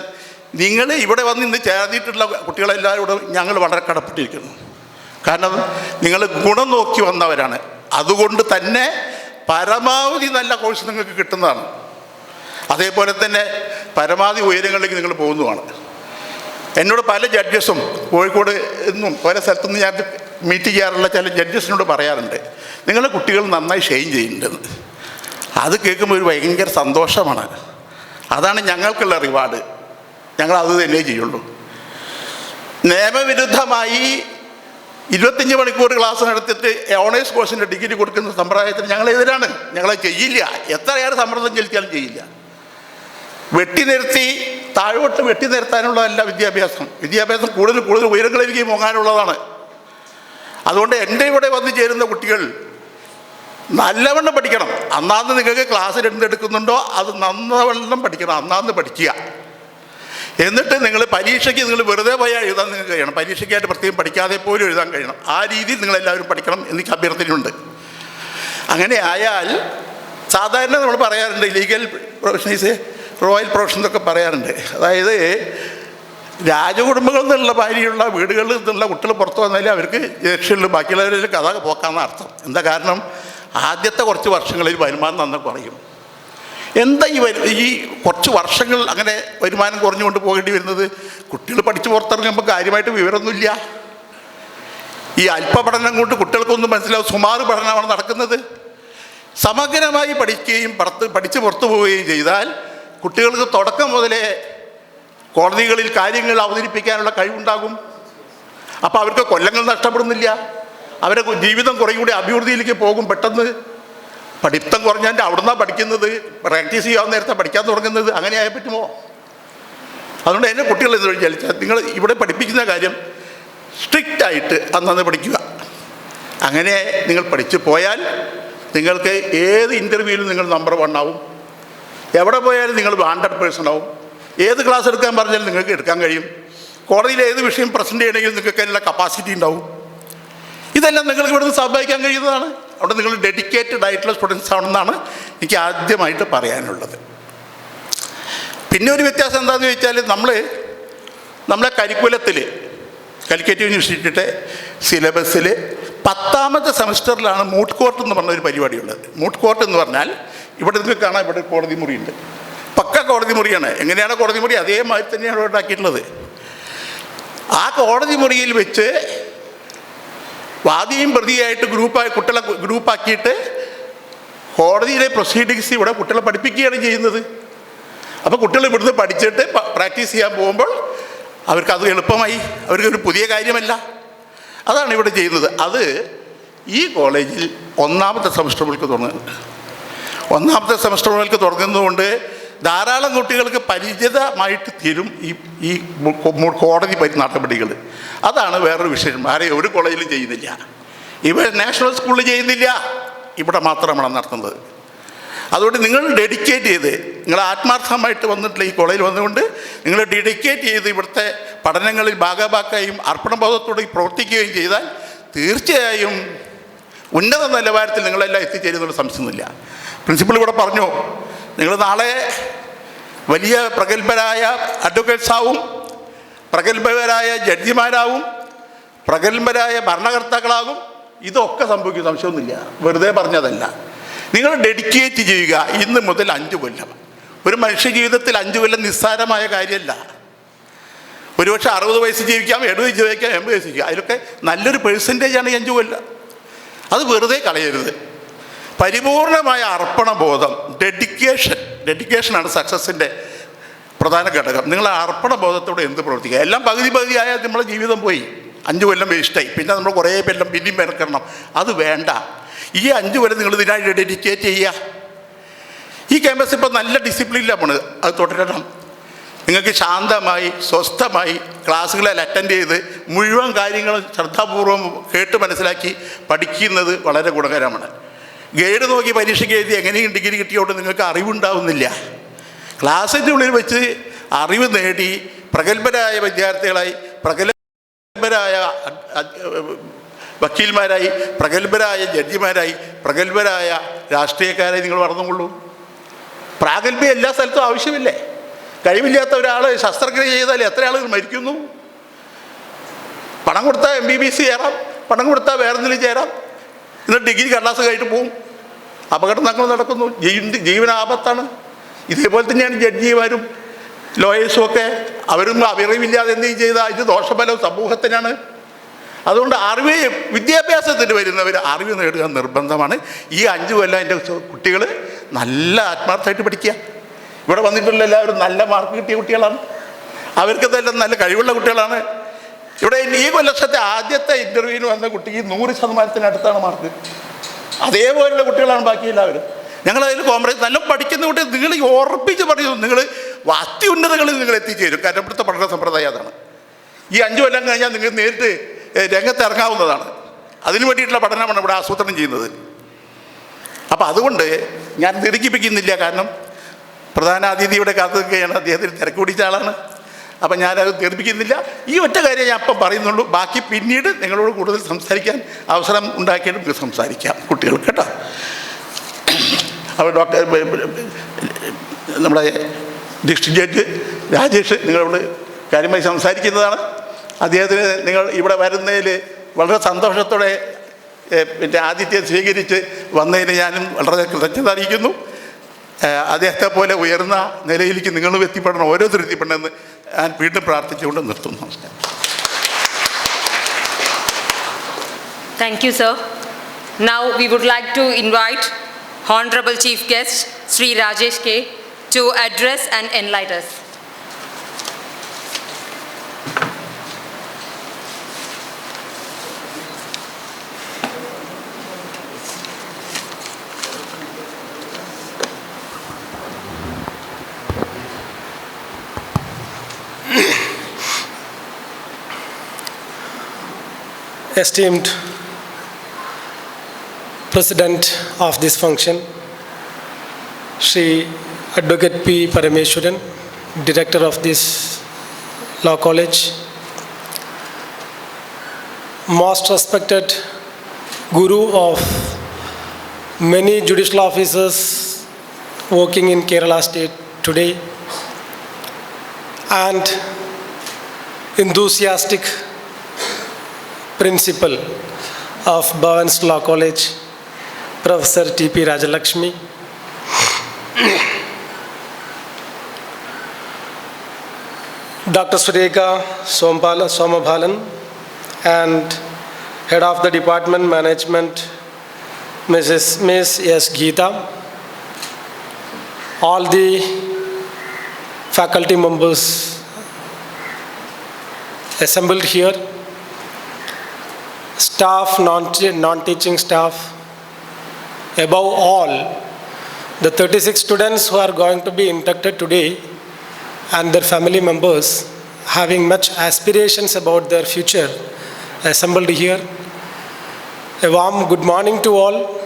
നിങ്ങൾ ഇവിടെ വന്ന് ഇന്ന് ചേർന്നിട്ടുള്ള കുട്ടികളെല്ലാവരോടും ഞങ്ങൾ വളരെ കടപ്പെട്ടിരിക്കുന്നു. കാരണം നിങ്ങൾ ഗുണം നോക്കി വന്നവരാണ്. അതുകൊണ്ട് തന്നെ പരമാവധി നല്ല കോഴ്സ് നിങ്ങൾക്ക് കിട്ടുന്നതാണ്. അതേപോലെ തന്നെ പരമാവധി ഉയരങ്ങളിലേക്ക് നിങ്ങൾ പോകുന്നതാണ്. എന്നോട് പല ജഡ്ജസും കോഴിക്കോട് എന്നും പല സ്ഥലത്തുനിന്ന് ഞാൻ മീറ്റ് ചെയ്യാറുള്ള ചില ജഡ്ജസിനോട് പറയാറുണ്ട്, നിങ്ങളുടെ കുട്ടികൾ നന്നായി ഷെയിൻ ചെയ്യുന്നുണ്ടെന്ന്. അത് കേൾക്കുമ്പോൾ ഒരു ഭയങ്കര സന്തോഷമാണ്. അതാണ് ഞങ്ങൾക്കുള്ള റിവാർഡ്. ഞങ്ങൾ അത് തന്നെ ചെയ്യുള്ളൂ. നിയമവിരുദ്ധമായി 25 മണിക്കൂർ ക്ലാസ് നടത്തിയിട്ട് ഓണേഴ്സ് കോഴ്സിൻ്റെ ഡിഗ്രി കൊടുക്കുന്ന സമ്പ്രദായത്തിന് ഞങ്ങൾ എതിരാണ്. ഞങ്ങളത് ചെയ്യില്ല. എത്രയേറെ സമ്മർദ്ദം ചെലുത്തിയാലും ചെയ്യില്ല. വെട്ടി നിർത്തി താഴോട്ട് വെട്ടി നിർത്താനുള്ളതല്ല വിദ്യാഭ്യാസം. വിദ്യാഭ്യാസം കൂടുതൽ ഉയരങ്ങളിലേക്ക് പോകാനുള്ളതാണ്. അതുകൊണ്ട് എൻ്റെ ഇവിടെ വന്ന് ചേരുന്ന കുട്ടികൾ നല്ലവണ്ണം പഠിക്കണം. അന്നാന്ന് നിങ്ങൾക്ക് ക്ലാസ് എന്തെടുക്കുന്നുണ്ടോ അത് നല്ലവണ്ണം പഠിക്കണം, അന്നാന്ന് പഠിക്കുക. എന്നിട്ട് നിങ്ങൾ പരീക്ഷയ്ക്ക് നിങ്ങൾ വെറുതെ പോയാൽ എഴുതാൻ നിങ്ങൾക്ക് കഴിയണം. പരീക്ഷയ്ക്കായിട്ട് പ്രത്യേകം പഠിക്കാതെ പോലും എഴുതാൻ കഴിയണം. ആ രീതിയിൽ നിങ്ങളെല്ലാവരും പഠിക്കണം എനിക്ക് അഭ്യർത്ഥനയുണ്ട്. അങ്ങനെ ആയാൽ സാധാരണ നമ്മൾ പറയാറുണ്ട്, ലീഗൽ പ്രൊഫഷണൽസ് റോയൽ പ്രൊഫഷൻ എന്നൊക്കെ പറയാറുണ്ട്. അതായത് രാജകുടുംബങ്ങളിൽ നിന്നുള്ള ഭാര്യയുള്ള വീടുകളിൽ നിന്നുള്ള കുട്ടികൾ പുറത്തു വന്നാലും അവർക്ക് രക്ഷയുള്ളൂ, ബാക്കിയുള്ളവരിൽ കഥ പോക്കാമെന്ന് അർത്ഥം. എന്താ കാരണം? ആദ്യത്തെ കുറച്ച് വർഷങ്ങളിൽ വരുമാനം നന്നായി കുറയും. എന്താ ഈ കുറച്ച് വർഷങ്ങൾ അങ്ങനെ വരുമാനം കുറഞ്ഞുകൊണ്ട് പോകേണ്ടി വരുന്നത്? കുട്ടികൾ പഠിച്ച് പുറത്തിറങ്ങുമ്പോൾ കാര്യമായിട്ട് വിവരമൊന്നുമില്ല. ഈ അല്പപഠനം കൊണ്ട് കുട്ടികൾക്കൊന്നും മനസ്സിലാവും. സുമാറ് പഠനമാണ് നടക്കുന്നത്. സമഗ്രമായി പഠിക്കുകയും പഠിച്ച് പുറത്തു പോവുകയും ചെയ്താൽ കുട്ടികൾക്ക് തുടക്കം മുതലേ കോടതികളിൽ കാര്യങ്ങൾ അവതരിപ്പിക്കാനുള്ള കഴിവുണ്ടാകും. അപ്പോൾ അവർക്ക് കൊല്ലങ്ങൾ നഷ്ടപ്പെടുന്നില്ല. അവരുടെ ജീവിതം കുറേ കൂടി അഭിവൃദ്ധിയിലേക്ക് പോകും. പെട്ടെന്ന് പഠിത്തം കുറഞ്ഞാൽ അവിടുന്നാണ് പഠിക്കുന്നത്, പ്രാക്ടീസ് ചെയ്യാൻ നേരത്തെ പഠിക്കാൻ തുടങ്ങുന്നത്. അങ്ങനെ ആയാൽ പറ്റുമോ? അതുകൊണ്ട് എൻ്റെ കുട്ടികൾ എന്ന് വിചാരിച്ചാൽ നിങ്ങൾ ഇവിടെ പഠിപ്പിക്കുന്ന കാര്യം സ്ട്രിക്റ്റായിട്ട് അന്നന്ന് പഠിക്കുക. അങ്ങനെ നിങ്ങൾ പഠിച്ചു പോയാൽ നിങ്ങൾക്ക് ഏത് ഇൻ്റർവ്യൂവിലും നിങ്ങൾ നമ്പർ 1 ആവും. എവിടെ പോയാലും നിങ്ങൾ 100% ആവും. ഏത് ക്ലാസ് എടുക്കാൻ പറഞ്ഞാലും നിങ്ങൾക്ക് എടുക്കാൻ കഴിയും. കോടതിയിൽ ഏത് വിഷയം പ്രസൻറ്റ് ചെയ്യണമെങ്കിൽ നിങ്ങൾക്ക് അതിനുള്ള കപ്പാസിറ്റി ഉണ്ടാവും. ഇതെല്ലാം നിങ്ങൾക്ക് ഇവിടുന്ന് സഹായിക്കാൻ കഴിയുന്നതാണ്. അവിടെ നിങ്ങൾ ഡെഡിക്കേറ്റഡ് ആയിട്ടുള്ള സ്റ്റുഡൻസ് ആണെന്നാണ് എനിക്ക് ആദ്യമായിട്ട് പറയാനുള്ളത്. പിന്നെ ഒരു വ്യത്യാസം എന്താണെന്ന് ചോദിച്ചാൽ, നമ്മളെ കരിക്കുലത്തിൽ കാലിക്കറ്റ് യൂണിവേഴ്സിറ്റിയുടെ സിലബസിൽ 10ാമത്തെ സെമസ്റ്ററിലാണ് മൂട്ട് കോർട്ട് എന്ന് പറഞ്ഞൊരു പരിപാടിയുള്ളത്. മൂട്ട് കോർട്ട് എന്ന് പറഞ്ഞാൽ ഇവിടെ നിങ്ങൾക്ക് കാണാം, ഇവിടെ കോടതി മുറിയുണ്ട്. പക്ക കോടതി മുറിയാണ്. എങ്ങനെയാണ് കോടതി മുറി? അതേമാതിരി തന്നെയാണ് ഇവിടെ ഉണ്ടാക്കിയിട്ടുള്ളത്. ആ കോടതി മുറിയിൽ വെച്ച് വാദിയും പ്രതിയായിട്ട് കുട്ടികളെ ഗ്രൂപ്പാക്കിയിട്ട് കോടതിയിലെ പ്രൊസീഡിങ്സ് ഇവിടെ കുട്ടികളെ പഠിപ്പിക്കുകയാണ് ചെയ്യുന്നത്. അപ്പോൾ കുട്ടികൾ ഇവിടുന്ന് പഠിച്ചിട്ട് പ്രാക്ടീസ് ചെയ്യാൻ പോകുമ്പോൾ അവർക്കത് എളുപ്പമായി, അവർക്കൊരു പുതിയ കാര്യമല്ല. അതാണ് ഇവിടെ ചെയ്യുന്നത്. അത് ഈ കോളേജിൽ ഒന്നാമത്തെ സെമസ്റ്റർ മുതൽക്ക് തുടങ്ങുന്നുണ്ട്. ഒന്നാമത്തെ സെമസ്റ്റർ മുതൽക്ക് തുടങ്ങുന്നതുകൊണ്ട് ധാരാളം കുട്ടികൾക്ക് പരിചിതമായിട്ട് തീരും ഈ കോടതി നടപടികൾ. അതാണ് വേറൊരു വിഷയം. ആരെയും ഒരു കോളേജിലും ചെയ്യുന്നില്ല. ഇവിടെ നാഷണൽ സ്കൂളിൽ ചെയ്യുന്നില്ല, ഇവിടെ മാത്രമാണ് നടത്തുന്നത്. അതുകൊണ്ട് നിങ്ങൾ ഡെഡിക്കേറ്റ് ചെയ്ത്, നിങ്ങൾ ആത്മാർത്ഥമായിട്ട് വന്നിട്ടുള്ള ഈ കോളേജിൽ വന്നുകൊണ്ട് നിങ്ങൾ ഡെഡിക്കേറ്റ് ചെയ്ത് ഇവിടുത്തെ പഠനങ്ങളിൽ ഭാഗഭാക്കായും അർപ്പണബോധത്തോടെ പ്രവർത്തിക്കുകയും ചെയ്താൽ തീർച്ചയായും ഉന്നത നിലവാരത്തിൽ നിങ്ങളെല്ലാം എത്തിച്ചേരുന്നുള്ള സംശയമൊന്നുമില്ല. പ്രിൻസിപ്പൽ ഇവിടെ പറഞ്ഞു, നിങ്ങൾ നാളെ വലിയ പ്രഗത്ഭരായ അഡ്വക്കേറ്റ്സാവും, പ്രഗത്ഭരായ ജഡ്ജിമാരാവും, പ്രഗത്ഭരായ ഭരണകർത്താക്കളാകും. ഇതൊക്കെ സംഭവിക്കും, സംശയമൊന്നുമില്ല. വെറുതെ പറഞ്ഞതല്ല. നിങ്ങൾ ഡെഡിക്കേറ്റ് ചെയ്യുക. ഇന്ന് മുതൽ 5 കൊല്ലം. ഒരു മനുഷ്യ ജീവിതത്തിൽ 5 കൊല്ലം നിസ്സാരമായ കാര്യമല്ല. ഒരുപക്ഷെ 60 വയസ്സ് ജീവിക്കാം, 70 ജീവിക്കാം, 80 വയസ്സ് ജീവിക്കാം. അതിലൊക്കെ നല്ലൊരു പെർസെൻറ്റേജാണ് 5 കൊല്ലം. അത് വെറുതെ കളയരുത്. പരിപൂർണമായ അർപ്പണബോധം, ഡെഡിക്കേഷനാണ് സക്സസിൻ്റെ പ്രധാന ഘടകം. നിങ്ങൾ അർപ്പണബോധത്തോടെ എന്ത് പ്രവർത്തിക്കുക. എല്ലാം പകുതിയായാൽ നമ്മളെ ജീവിതം പോയി, 5 കൊല്ലം വേസ്റ്റായി. പിന്നെ നമ്മൾ കുറേ കൊല്ലം പിന്നെയും മെനക്കണം. അത് വേണ്ട. ഈ 5 കൊല്ലം നിങ്ങൾ ഇതിനായിട്ട് ഡെഡിക്കേറ്റ് ചെയ്യുക. ഈ ക്യാമ്പസ് ഇപ്പോൾ നല്ല ഡിസിപ്ലിനിലാണ് പോണത്. അത് തുടരണം. നിങ്ങൾക്ക് ശാന്തമായി സ്വസ്ഥമായി ക്ലാസ്സുകളിൽ അറ്റൻഡ് ചെയ്ത് മുഴുവൻ കാര്യങ്ങളും ശ്രദ്ധാപൂർവം കേട്ട് മനസ്സിലാക്കി പഠിക്കുന്നത് വളരെ ഗുണകരമാണ്. ഗൈഡ് നോക്കി പരീക്ഷയ്ക്ക് എഴുതി എങ്ങനെയും ഡിഗ്രി കിട്ടിയോണ്ട് നിങ്ങൾക്ക് അറിവുണ്ടാവുന്നില്ല. ക്ലാസ്സിൻ്റെ ഉള്ളിൽ വെച്ച് അറിവ് നേടി പ്രഗത്ഭരായ വിദ്യാർത്ഥികളായി, പ്രഗത്ഭരായ വക്കീൽമാരായി, പ്രഗത്ഭരായ ജഡ്ജിമാരായി, പ്രഗത്ഭരായ രാഷ്ട്രീയക്കാരായി നിങ്ങൾ വളർന്നുകൊള്ളൂ. പ്രാഗൽഭ്യം എല്ലാ സ്ഥലത്തും ആവശ്യമില്ലേ? കഴിവില്ലാത്ത ഒരാൾ ശസ്ത്രക്രിയ ചെയ്താൽ എത്ര ആളുകൾ മരിക്കുന്നു? പണം കൊടുത്താൽ MBBS ചേരാം, പണം കൊടുത്താൽ വേറെന്തെങ്കിലും ചേരാം, എന്നിട്ട് ഡിഗ്രി കടലാസ് കഴിഞ്ഞിട്ട് പോവും. അപകടങ്ങൾ നടക്കുന്നു, ജീവനാപത്താണ്. ഇതേപോലെ തന്നെയാണ് ജഡ്ജിമാരും ലോയേഴ്സും ഒക്കെ. അവരും അറിവില്ലാതെ എന്തെങ്കിലും ചെയ്താൽ ഇത് ദോഷഫലം സമൂഹത്തിനാണ്. അതുകൊണ്ട് വിദ്യാഭ്യാസത്തിന് വരുന്നവർ അറിവ് നേടുക നിർബന്ധമാണ്. ഈ 5 കൊല്ലം എൻ്റെ കുട്ടികൾ നല്ല ആത്മാർത്ഥമായിട്ട് പഠിക്കുക. ഇവിടെ വന്നിട്ടുള്ള എല്ലാവരും നല്ല മാർക്ക് കിട്ടിയ കുട്ടികളാണ്. അവർക്കെല്ലാം നല്ല കഴിവുള്ള കുട്ടികളാണ്. ഇവിടെ ഈ കൊല്ലത്തെ ആദ്യത്തെ ഇൻ്റർവ്യൂവിന് വന്ന കുട്ടിക്ക് 100% മാർക്ക്. അതേപോലെയുള്ള കുട്ടികളാണ് ബാക്കി എല്ലാവരും. ഞങ്ങളതിൽ കോംപ്രമൈസ് നല്ല പഠിക്കുന്ന കുട്ടികൾ നിങ്ങൾ ഉറപ്പിച്ച് പറഞ്ഞു, നിങ്ങൾ അത്യുന്നതകളിൽ നിങ്ങൾ എത്തിച്ചേരും. കാരണം ഇവിടുത്തെ പഠന സമ്പ്രദായം അതാണ്. ഈ 5 കൊല്ലം കഴിഞ്ഞാൽ നിങ്ങൾ നേരിട്ട് രംഗത്ത് ഇറങ്ങാവുന്നതാണ്. അതിനു വേണ്ടിയിട്ടുള്ള പഠനമാണ് ഇവിടെ ആസൂത്രണം ചെയ്യുന്നത്. അപ്പം അതുകൊണ്ട് ഞാൻ ദീർഘിപ്പിക്കുന്നില്ല. കാരണം പ്രധാന അതിഥി ഇവിടെ കാത്തു നിൽക്കുകയാണ്. അദ്ദേഹത്തിന് തിരക്ക് പിടിച്ച ആളാണ്. അപ്പം ഞാനത് ദീർഘിപ്പിക്കുന്നില്ല. ഈ ഒറ്റ കാര്യം ഞാൻ അപ്പം പറയുന്നുള്ളൂ. ബാക്കി പിന്നീട് നിങ്ങളോട് കൂടുതൽ സംസാരിക്കാൻ അവസരം ഉണ്ടാക്കിയിട്ട് നമുക്ക് സംസാരിക്കാം കുട്ടികൾ, കേട്ടോ. അപ്പോൾ നമ്മുടെ ഡിസ്ട്രിക്ട് ജഡ്ജ് രാജേഷ് നിങ്ങളോട് കാര്യമായി സംസാരിക്കുന്നതാണ്. അദ്ദേഹത്തിന് നിങ്ങൾ ഇവിടെ വരുന്നതിൽ വളരെ സന്തോഷത്തോടെ പിന്നെ ആതിഥ്യം സ്വീകരിച്ച് വന്നതിന് ഞാനും വളരെ കൃതജ്ഞത അറിയിക്കുന്നു. അദ്ദേഹത്തെ പോലെ ഉയർന്ന നിലയിലേക്ക് നിങ്ങളും എത്തിപ്പെടണം, ഓരോരുത്തരും എത്തിപ്പെടണമെന്ന് ഞാൻ വീണ്ടും പ്രാർത്ഥിച്ചുകൊണ്ട് നിർത്തുന്നു. നമസ്കാരം. Thank you, sir. Now we would like to invite Honorable Chief Guest Sri Rajesh K to address and enlighten us. Esteemed President of this function, Shri Advocate P. Parameswaran, Director of this Law College, most respected Guru of many judicial officers working in Kerala state today, and enthusiastic Principal of Bhavan's Law College, Professor T.P. Rajalakshmi, Dr. Sureka Somabhalan and Head of the Department Management, Ms. S. Geeta, all the faculty members assembled here, staff, non-teaching staff, above all, the 36 students who are going to be inducted today and their family members having much aspirations about their future assembled here. A warm good morning to all.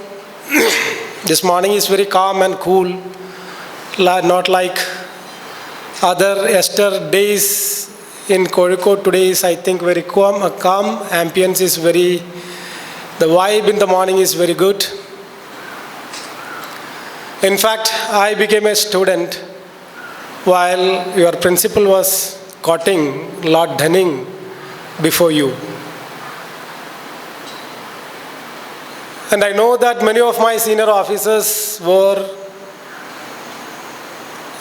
This morning is very calm and cool, not like other Easter days in Kozhikode. Today is, I think, very calm. Ambience is the vibe in the morning is very good. In fact, I became a student while your principal was quoting Lord Dunning before you. And I know that many of my senior officers were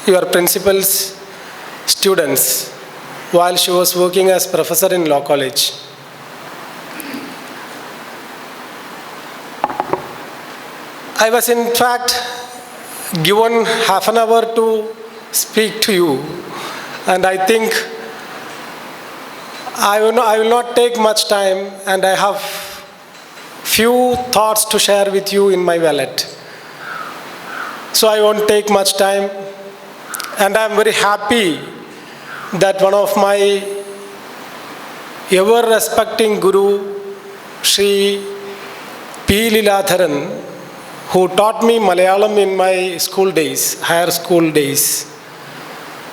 your principal's students while she was working as professor in law college. I was in fact given half an hour to speak to you, and I think I will not take much time, and I have few thoughts to share with you in my wallet. So I won't take much time, and I am very happy that one of my ever-respecting guru, Sri P. Liladharan, who taught me Malayalam in my school days, higher school days.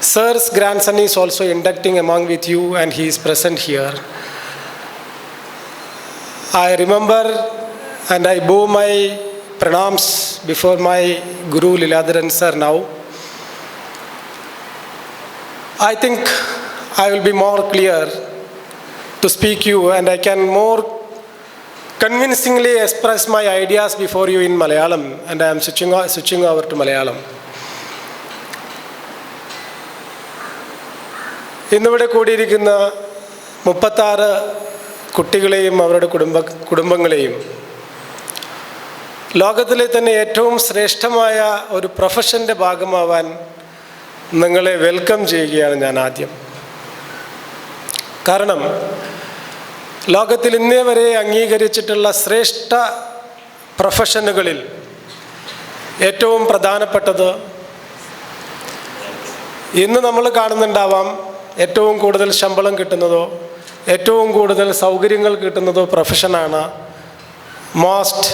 Sir's grandson is also inducting among with you, and he is present here. I remember and I bow my pranams before my Guru Liladharan sir now. I think I will be more clear to speak you, and I can more convincingly express my ideas before you in Malayalam, and I am switching over to Malayalam. ഇന്നിവിടെ കൂടിയിരിക്കുന്ന 36 കുട്ടികളെയും അവരുടെ കുടുംബങ്ങളെയും ലോകത്തിലെ തന്നെ ഏറ്റവും ശ്രേഷ്ഠമായ ഒരു പ്രൊഫഷൻ്റെ ഭാഗമാവാൻ നിങ്ങളെ വെൽക്കം ചെയ്യുകയാണ് ഞാൻ ആദ്യം. കാരണം ലോകത്തിൽ ഇന്നേ വരെ അംഗീകരിച്ചിട്ടുള്ള ശ്രേഷ്ഠ പ്രൊഫഷനുകളിൽ ഏറ്റവും പ്രധാനപ്പെട്ടത് ഇന്ന് നമ്മൾ കാണുന്നുണ്ടാവാം, ഏറ്റവും കൂടുതൽ ശമ്പളം കിട്ടുന്നതോ ഏറ്റവും കൂടുതൽ സൗകര്യങ്ങൾ കിട്ടുന്നതോ പ്രൊഫഷനാണ് മോസ്റ്റ്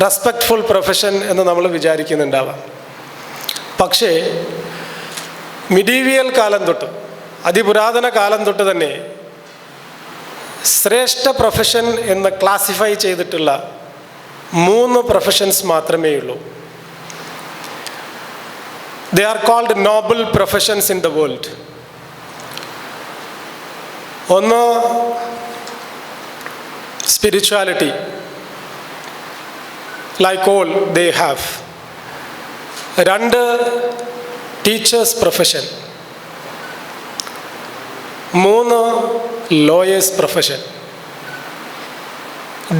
റെസ്പെക്റ്റ്ഫുൾ പ്രൊഫഷൻ എന്ന് നമ്മൾ വിചാരിക്കുന്നുണ്ടാവാം. പക്ഷേ മിഡീവിയൽ കാലം തൊട്ട്, അതിപുരാതന കാലം തൊട്ട് തന്നെ ശ്രേഷ്ഠ പ്രൊഫഷൻ എന്ന് ക്ലാസിഫൈ ചെയ്തിട്ടുള്ള 3 പ്രൊഫഷൻസ് മാത്രമേ ഉള്ളൂ. They are called noble professions in the world. ഒന്ന് spirituality, like all they have. 2 teachers profession. 3 lawyers profession.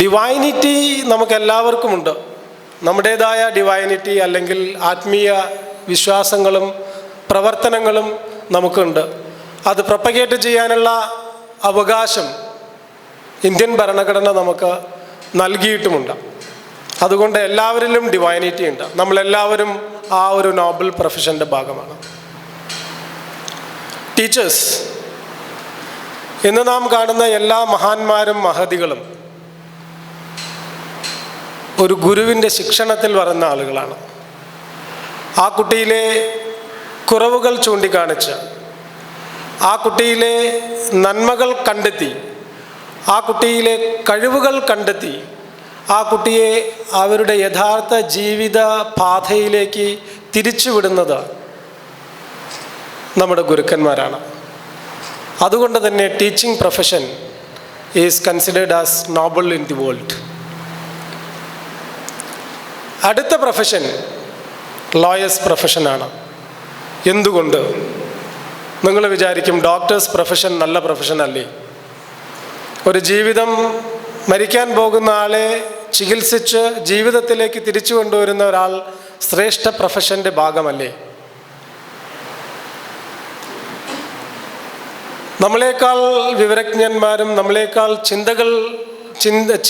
Divinity നമുക്കെല്ലാവർക്കുമുണ്ട്. നമ്മുടേതായ ഡിവൈനിറ്റി അല്ലെങ്കിൽ ആത്മീയ വിശ്വാസങ്ങളും പ്രവർത്തനങ്ങളും നമുക്കുണ്ട്. അത് പ്രൊപ്പഗേറ്റ് ചെയ്യാനുള്ള അവകാശം ഇന്ത്യൻ ഭരണഘടന നമുക്ക് നൽകിയിട്ടുമുണ്ട്. അതുകൊണ്ട് എല്ലാവരിലും ഡിവൈനിറ്റി ഉണ്ട്. നമ്മളെല്ലാവരും ആ ഒരു നോബൽ പ്രൊഫഷൻ്റെ ഭാഗമാണ്. ടീച്ചേഴ്സ്, ഇന്ന് നാം കാണുന്ന എല്ലാ മഹാന്മാരും മഹതികളും ഒരു ഗുരുവിൻ്റെ ശിക്ഷണത്തിൽ വരുന്ന ആളുകളാണ്. ആ കുട്ടിയിലെ കുറവുകൾ ചൂണ്ടിക്കാണിച്ച്, ആ കുട്ടിയിലെ നന്മകൾ കണ്ടെത്തി, ആ കുട്ടിയിലെ കഴിവുകൾ കണ്ടെത്തി, ആ കുട്ടിയെ അവരുടെ യഥാർത്ഥ ജീവിത പാതയിലേക്ക് തിരിച്ചുവിടുന്നത് നമ്മുടെ ഗുരുക്കന്മാരാണ്. അതുകൊണ്ട് തന്നെ teaching profession is considered as Nobel in the world. അടുത്ത പ്രൊഫഷൻ ലോയേഴ്സ് പ്രൊഫഷനാണ്. എന്തുകൊണ്ട്? നിങ്ങൾ വിചാരിക്കും ഡോക്ടേഴ്സ് പ്രൊഫഷൻ നല്ല പ്രൊഫഷൻ അല്ലേ? ഒരു ജീവിതം മരിക്കാൻ പോകുന്ന ആളെ ചികിത്സിച്ച് ജീവിതത്തിലേക്ക് തിരിച്ചു കൊണ്ടുവരുന്ന ഒരാൾ ശ്രേഷ്ഠ പ്രൊഫഷൻ്റെ ഭാഗമല്ലേ? നമ്മളെക്കാൾ വിവരജ്ഞന്മാരും നമ്മളെക്കാൾ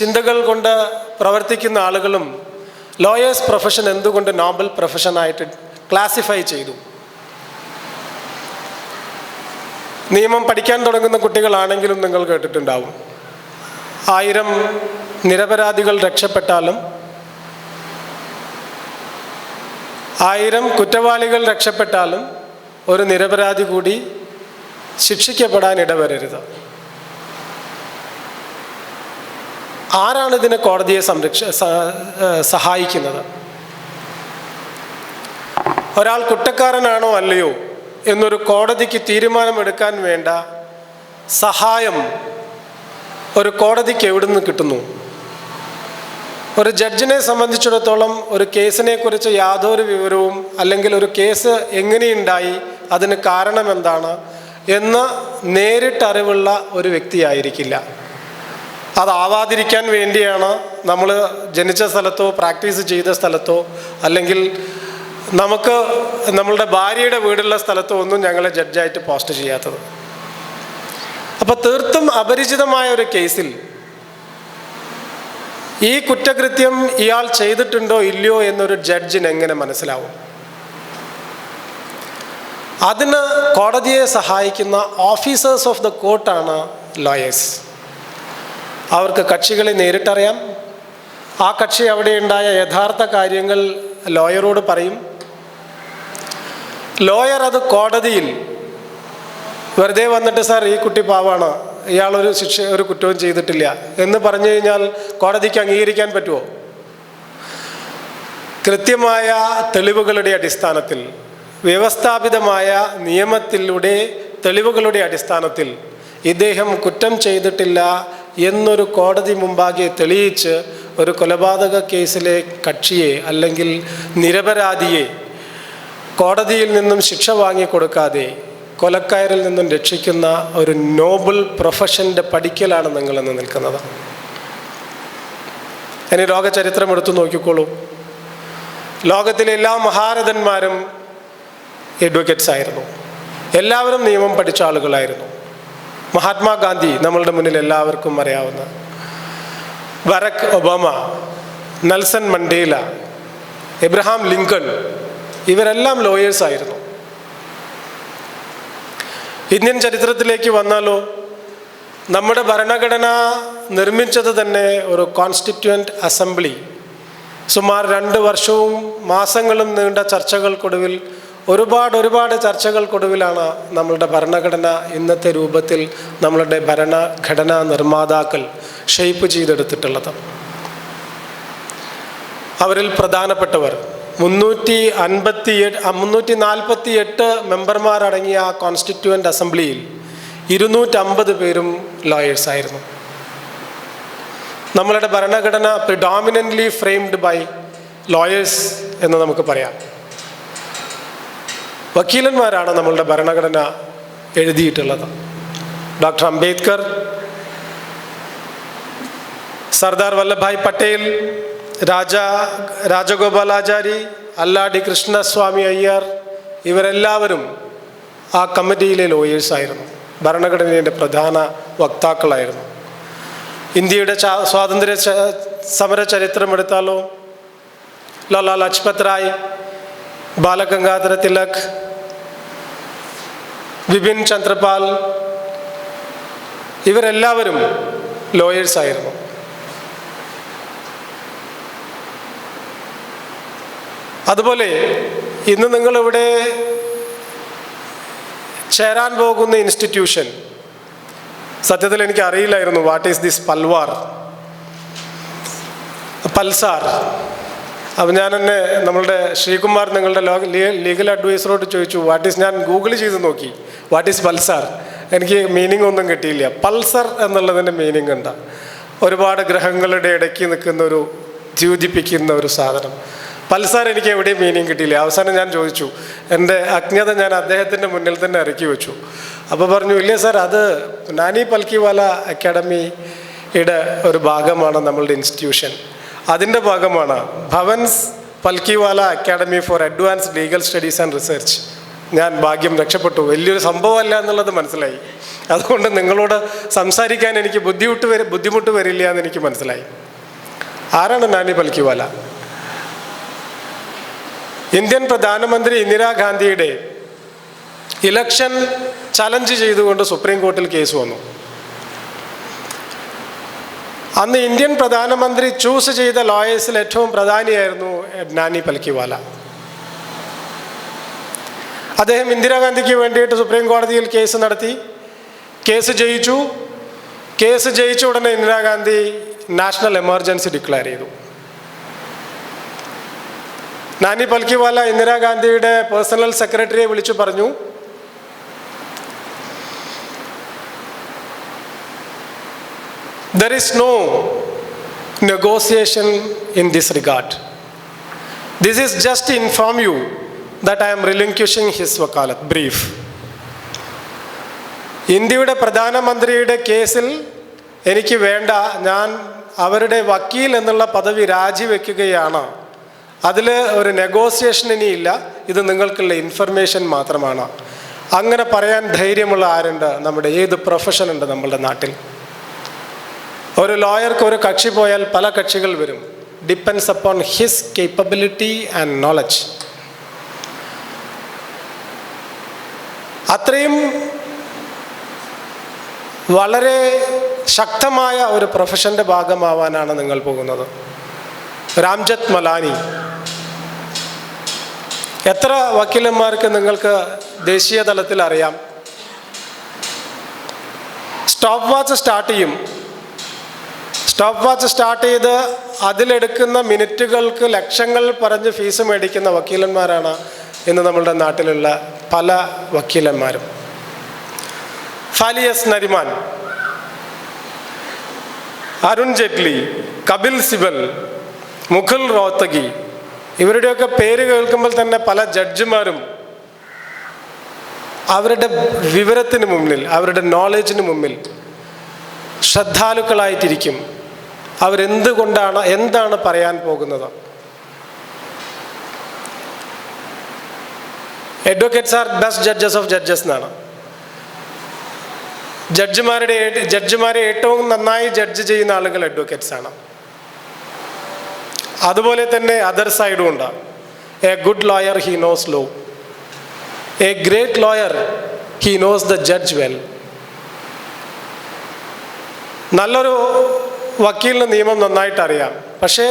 ചിന്തകൾ കൊണ്ട് പ്രവർത്തിക്കുന്ന ആളുകളും ലോയേഴ്സ് പ്രൊഫഷൻ എന്തുകൊണ്ട് നോബൽ പ്രൊഫഷനായിട്ട് ക്ലാസിഫൈ ചെയ്തു? നിയമം പഠിക്കാൻ തുടങ്ങുന്ന കുട്ടികളാണെങ്കിലും നിങ്ങൾ കേട്ടിട്ടുണ്ടാവും, 1000 നിരപരാധികൾ രക്ഷപ്പെട്ടാലും 1000 കുറ്റവാളികൾ രക്ഷപ്പെട്ടാലും ഒരു നിരപരാധി കൂടി ശിക്ഷിക്കപ്പെടാൻ ഇടവരരുത്. ആരാണ് ഇതിനെ കോടതിയെ സഹായിക്കുന്നത്? ഒരാൾ കുറ്റക്കാരനാണോ അല്ലയോ എന്നൊരു കോടതിക്ക് തീരുമാനമെടുക്കാൻ വേണ്ട സഹായം ഒരു കോടതിക്ക് എവിടുന്ന് കിട്ടുന്നു? ഒരു ജഡ്ജിനെ സംബന്ധിച്ചിടത്തോളം ഒരു കേസിനെ കുറിച്ച് യാതൊരു വിവരവും അല്ലെങ്കിൽ ഒരു കേസ് എങ്ങനെയുണ്ടായി, അതിന് കാരണം എന്താണ് എന്ന് നേരിട്ടറിവുള്ള ഒരു വ്യക്തിയായിരിക്കില്ല. അതാവാതിരിക്കാൻ വേണ്ടിയാണ് നമ്മൾ ജനിച്ച സ്ഥലത്തോ പ്രാക്ടീസ് ചെയ്ത സ്ഥലത്തോ അല്ലെങ്കിൽ നമുക്ക് നമ്മളുടെ ഭാര്യയുടെ വീടുള്ള സ്ഥലത്തോ ഒന്നും ഞങ്ങളെ ജഡ്ജായിട്ട് പോസ്റ്റ് ചെയ്യാത്തത്. അപ്പോൾ തീർത്തും അപരിചിതമായ ഒരു കേസിൽ ഈ കുറ്റകൃത്യം ഇയാൾ ചെയ്തിട്ടുണ്ടോ ഇല്ലയോ എന്നൊരു ജഡ്ജിന് എങ്ങനെ മനസ്സിലാവും? അതിന് കോടതിയെ സഹായിക്കുന്ന ഓഫീസേഴ്സ് ഓഫ് ദ കോർട്ടാണ് ലോയേഴ്സ്. അവർക്ക് കക്ഷികളെ നേരിട്ടറിയാം. ആ കക്ഷി അവിടെ ഉണ്ടായ യഥാർത്ഥ കാര്യങ്ങൾ ലോയറോട് പറയും. ലോയർ അത് കോടതിയിൽ വെറുതെ വന്നിട്ട് സാർ ഈ കുട്ടി പാവാണ്, ഒരു കുറ്റവും ചെയ്തിട്ടില്ല എന്ന് പറഞ്ഞു കഴിഞ്ഞാൽ കോടതിക്ക് അംഗീകരിക്കാൻ പറ്റുമോ? കൃത്യമായ തെളിവുകളുടെ അടിസ്ഥാനത്തിൽ, വ്യവസ്ഥാപിതമായ നിയമത്തിലൂടെ തെളിവുകളുടെ അടിസ്ഥാനത്തിൽ ഇദ്ദേഹം കുറ്റം ചെയ്തിട്ടില്ല എന്നൊരു കോടതി മുമ്പാകെ തെളിയിച്ച് ഒരു കൊലപാതക കേസിലെ കക്ഷിയെ അല്ലെങ്കിൽ നിരപരാധിയെ കോടതിയിൽ നിന്നും ശിക്ഷ വാങ്ങിക്കൊടുക്കാതെ കൊലക്കയറിൽ നിന്നും രക്ഷിക്കുന്ന ഒരു നോബൽ പ്രൊഫഷൻ്റെ പടിക്കലാണ് നിങ്ങളിന്ന് നിൽക്കുന്നത്. ഇനി ലോക ചരിത്രം എടുത്തു നോക്കിക്കോളൂ. ലോകത്തിലെ എല്ലാ മഹാരഥന്മാരും അഡ്വക്കേറ്റ്സ് ആയിരുന്നു. എല്ലാവരും നിയമം പഠിച്ച ആളുകളായിരുന്നു. മഹാത്മാഗാന്ധി നമ്മളുടെ മുന്നിൽ എല്ലാവർക്കും അറിയാവുന്ന, Barack Obama, Nelson Mandela, Abraham Lincoln, ഇവരെല്ലാം ലോയേഴ്സ് ആയിരുന്നു. ഇന്ത്യൻ ചരിത്രത്തിലേക്ക് വന്നാലോ, നമ്മുടെ ഭരണഘടന നിർമ്മിച്ചത് തന്നെ ഒരു കോൺസ്റ്റിറ്റ്യൂവൻ്റ് അസംബ്ലി സുമാർ 2 വർഷവും മാസങ്ങളും നീണ്ട ചർച്ചകൾക്കൊടുവിൽ ഒരുപാട് ചർച്ചകൾക്കൊടുവിലാണ് നമ്മളുടെ ഭരണഘടന ഇന്നത്തെ രൂപത്തിൽ നമ്മളുടെ ഭരണഘടനാ നിർമ്മാതാക്കൾ ഷെയ്പ്പ് ചെയ്തെടുത്തിട്ടുള്ളത്. അവരിൽ പ്രധാനപ്പെട്ടവർ 348 മെമ്പർമാരടങ്ങിയ ആ കോൺസ്റ്റിറ്റ്യൂവൻ്റ് അസംബ്ലിയിൽ 250 പേരും ലോയേഴ്സായിരുന്നു. നമ്മളുടെ ഭരണഘടന പ്രിഡോമിനൻ്റ്ലി ഫ്രെയിംഡ് ബൈ ലോയേഴ്സ് എന്ന് നമുക്ക് പറയാം. വക്കീലന്മാരാണ് നമ്മളുടെ ഭരണഘടന എഴുതിയിട്ടുള്ളത്. ഡോക്ടർ അംബേദ്കർ, സർദാർ വല്ലഭായ് പട്ടേൽ, രാജഗോപാലാചാരി, അല്ലാടി കൃഷ്ണസ്വാമി അയ്യർ, ഇവരെല്ലാവരും ആ കമ്മിറ്റിയിലെ ലോയേഴ്സായിരുന്നു. ഭരണഘടനയുടെ പ്രധാന വക്താക്കളായിരുന്നു. ഇന്ത്യയുടെ സ്വാതന്ത്ര്യ സമര ചരിത്രമെടുത്താലോ, ലാലാ ലജ്പത് റായ്, ബാലഗംഗാധര തിലക്, വിപിൻ ചന്ദ്രപാൽ, ഇവരെല്ലാവരും ലോയേഴ്സായിരുന്നു. അതുപോലെ ഇന്ന് നിങ്ങളിവിടെ ചേരാൻ പോകുന്ന ഇൻസ്റ്റിറ്റ്യൂഷൻ, സത്യത്തിൽ എനിക്ക് അറിയില്ലായിരുന്നു വാട്ട് ഈസ് ദിസ് പൽസാർ. അപ്പോൾ ഞാൻ എന്നെ നമ്മളുടെ ശ്രീകുമാർ നിങ്ങളുടെ ലീഗൽ അഡ്വൈസറോട് ചോദിച്ചു, ഞാൻ ഗൂഗിൾ ചെയ്ത് നോക്കി വാട്ട് ഈസ് പൽസാർ. എനിക്ക് മീനിങ് ഒന്നും കിട്ടിയില്ല. പൾസർ എന്നുള്ളതിൻ്റെ മീനിങ് എന്താ? ഒരുപാട് ഗ്രഹങ്ങളുടെ ഇടയ്ക്ക് നിൽക്കുന്ന ദ്യോതിപ്പിക്കുന്ന ഒരു സാധനം. പൾസാർ എനിക്ക് എവിടെയും മീനിങ് കിട്ടിയില്ല. അവസാനം ഞാൻ ചോദിച്ചു, എൻ്റെ അജ്ഞത ഞാൻ അദ്ദേഹത്തിൻ്റെ മുന്നിൽ തന്നെ ഇറക്കി വെച്ചു. അപ്പോൾ പറഞ്ഞു, ഇല്ലേ സാർ, അത് നാനി പൽക്കിവാല അക്കാഡമിയുടെ ഒരു ഭാഗമാണ് നമ്മളുടെ ഇൻസ്റ്റിറ്റ്യൂഷൻ. അതിൻ്റെ ഭാഗമാണ് Bhavan's Palkhivala academy for advanced legal studies and research. ഞാൻ ഭാഗ്യം രക്ഷപ്പെട്ടു. വലിയൊരു സംഭവമല്ല എന്നുള്ളത് മനസ്സിലായി. അതുകൊണ്ട് നിങ്ങളോട് സംസാരിക്കാൻ എനിക്ക് ബുദ്ധിമുട്ട് വരില്ല എന്ന് എനിക്ക് മനസ്സിലായി. ആരാണ് നാനി പൽക്കിവാല? ഇന്ത്യൻ പ്രധാനമന്ത്രി ഇന്ദിരാഗാന്ധിയുടെ ഇലക്ഷൻ ചലഞ്ച് ചെയ്തുകൊണ്ട് സുപ്രീം കോർട്ടിൽ കേസ് വന്നു. അന്ന് ഇന്ത്യൻ പ്രധാനമന്ത്രി ചൂസ് ചെയ്ത ലോയേഴ്സിൽ ഏറ്റവും പ്രധാനിയായിരുന്നു നാനി പൽക്കിവാല. അദ്ദേഹം ഇന്ദിരാഗാന്ധിക്ക് വേണ്ടിയിട്ട് സുപ്രീം കോടതിയിൽ കേസ് നടത്തി. കേസ് ജയിച്ചു. കേസ് ജയിച്ച ഉടനെ ഇന്ദിരാഗാന്ധി നാഷണൽ എമർജൻസി ഡിക്ലെയർ ചെയ്തു. നാനി പൽക്കിവാല ഇന്ദിരാഗാന്ധിയുടെ പേഴ്സണൽ സെക്രട്ടറിയെ വിളിച്ചു പറഞ്ഞു, there is no negotiation in this regard. This is just to inform you that I am relinquishing his wakalat. Brief. ഇന്ത്യയുടെ പ്രധാനമന്ത്രിയുടെ കേസിൽ എനിക്ക് വേണ്ട, ഞാൻ അവരുടെ വക്കീൽ എന്നുള്ള പദവി രാജിവെക്കുകയാണ്. അതിൽ ഒരു നെഗോസിയേഷൻ ഇനിയില്ല, ഇത് നിങ്ങൾക്കുള്ള ഇൻഫർമേഷൻ മാത്രമാണ്. അങ്ങനെ പറയാൻ ധൈര്യമുള്ള ആരുണ്ട്? നമ്മുടെ ഏത് പ്രൊഫഷൻ ഉണ്ട് നമ്മളുടെ നാട്ടിൽ? ഒരു ലോയർക്ക് ഒരു കക്ഷി പോയാൽ പല കക്ഷികൾ വരും. Depends upon his capability and knowledge. അത്രയും വളരെ ശക്തമായ ഒരു പ്രൊഫഷൻ്റെ ഭാഗമാവാനാണ് നിങ്ങൾ പോകുന്നത്. രാംജത്ത് മലാനി, എത്ര വക്കീലന്മാർക്ക് നിങ്ങൾക്ക് ദേശീയ തലത്തിൽ അറിയാം? സ്റ്റോപ്പ് വാച്ച് സ്റ്റാർട്ട് ചെയ്യും. സ്റ്റോപ്പ് വാച്ച് സ്റ്റാർട്ട് ചെയ്ത് അതിലെടുക്കുന്ന മിനിറ്റുകൾക്ക് ലക്ഷങ്ങൾ പറഞ്ഞ് ഫീസ് മേടിക്കുന്ന വക്കീലന്മാരാണ് ഇന്ന് നമ്മളുടെ നാട്ടിലുള്ള പല വക്കീലന്മാരും. ഫാലിയസ് നരിമാൻ, അരുൺ ജെയ്റ്റ്ലി, കപിൽ സിബൽ, മുകുൾ റോത്തഗി, ഇവരുടെയൊക്കെ പേര് കേൾക്കുമ്പോൾ തന്നെ പല ജഡ്ജിമാരും അവരുടെ വിവരത്തിന് മുമ്പിൽ, അവരുടെ നോളജിന് മുമ്പിൽ ശ്രദ്ധാലുക്കളായിട്ടിരിക്കും. എന്താണ് പറയാൻ പോകുന്നത്? Advocates are best judges of judges എന്നാണ്. ജഡ്ജിമാരെ ഏറ്റവും നന്നായി ജഡ്ജ് ചെയ്യുന്ന ആളുകൾ അഡ്വക്കേറ്റ്സ് ആണ്. അതുപോലെ തന്നെ അതർ സൈഡും ഉണ്ട്. A good lawyer he knows law, a great lawyer he knows the judge well. നല്ലൊരു വക്കീലിന് നിയമം നന്നായിട്ട് അറിയാം, പക്ഷേ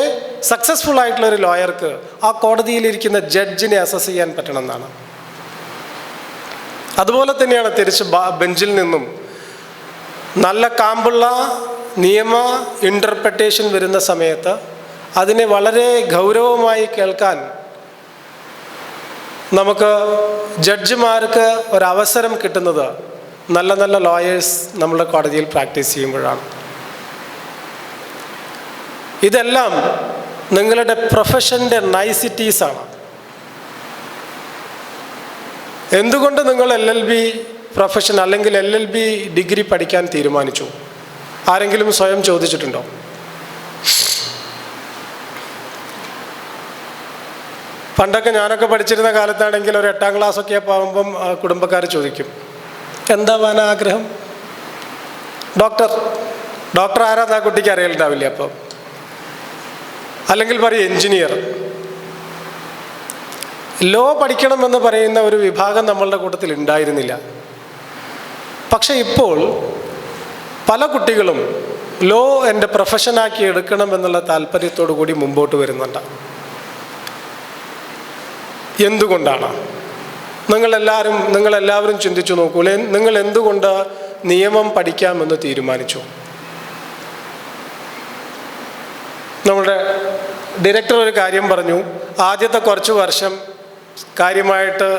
സക്സസ്ഫുൾ ആയിട്ടുള്ളൊരു ലോയർക്ക് ആ കോടതിയിലിരിക്കുന്ന ജഡ്ജിനെ അസസ് ചെയ്യാൻ പറ്റണം എന്നാണ്. അതുപോലെ തന്നെയാണ് തിരിച്ച് ബെഞ്ചിൽ നിന്നും നല്ല കാമ്പുള്ള നിയമ ഇൻ്റർപ്രിട്ടേഷൻ വരുന്ന സമയത്ത് അതിനെ വളരെ ഗൗരവമായി കേൾക്കാൻ നമുക്ക് ജഡ്ജിമാർക്ക് ഒരവസരം കിട്ടുന്നത് നല്ല നല്ല ലോയേഴ്സ് നമ്മുടെ കോടതിയിൽ പ്രാക്ടീസ് ചെയ്യുമ്പോഴാണ്. ഇതെല്ലാം നിങ്ങളുടെ പ്രൊഫഷൻ്റെ നൈസിറ്റീസാണ്. എന്തുകൊണ്ട് നിങ്ങൾ LLB പ്രൊഫഷൻ അല്ലെങ്കിൽ LLB ഡിഗ്രി പഠിക്കാൻ തീരുമാനിച്ചു? ആരെങ്കിലും സ്വയം ചോദിച്ചിട്ടുണ്ടോ? പണ്ടൊക്കെ ഞാനൊക്കെ പഠിച്ചിരുന്ന കാലത്താണെങ്കിൽ ഒരു 8ാം ക്ലാസ്സൊക്കെ ആകുമ്പം കുടുംബക്കാർ ചോദിക്കും, എന്താവാൻ ആഗ്രഹം? ഡോക്ടർ ആരാന്ന് ആ കുട്ടിക്ക് അറിയലുണ്ടാവില്ല. അപ്പം അല്ലെങ്കിൽ പറയും എൻജിനീയർ. ലോ പഠിക്കണമെന്ന് പറയുന്ന ഒരു വിഭാഗം നമ്മളുടെ കൂട്ടത്തിൽ ഉണ്ടായിരുന്നില്ല. പക്ഷെ ഇപ്പോൾ പല കുട്ടികളും ലോ എൻ്റെ പ്രൊഫഷനാക്കി എടുക്കണമെന്നുള്ള താല്പര്യത്തോടു കൂടി മുമ്പോട്ട് വരുന്നുണ്ട്. എന്തുകൊണ്ടാണ്? നിങ്ങളെല്ലാവരും ചിന്തിച്ചു നോക്കൂ. നിങ്ങൾ എന്തുകൊണ്ട് നിയമം പഠിക്കാമെന്ന് തീരുമാനിച്ചു? നമ്മുടെ ഡയറക്ടർ ഒരു കാര്യം പറഞ്ഞു, ആദ്യത്തെ കുറച്ച് വർഷം കാര്യമായിട്ട്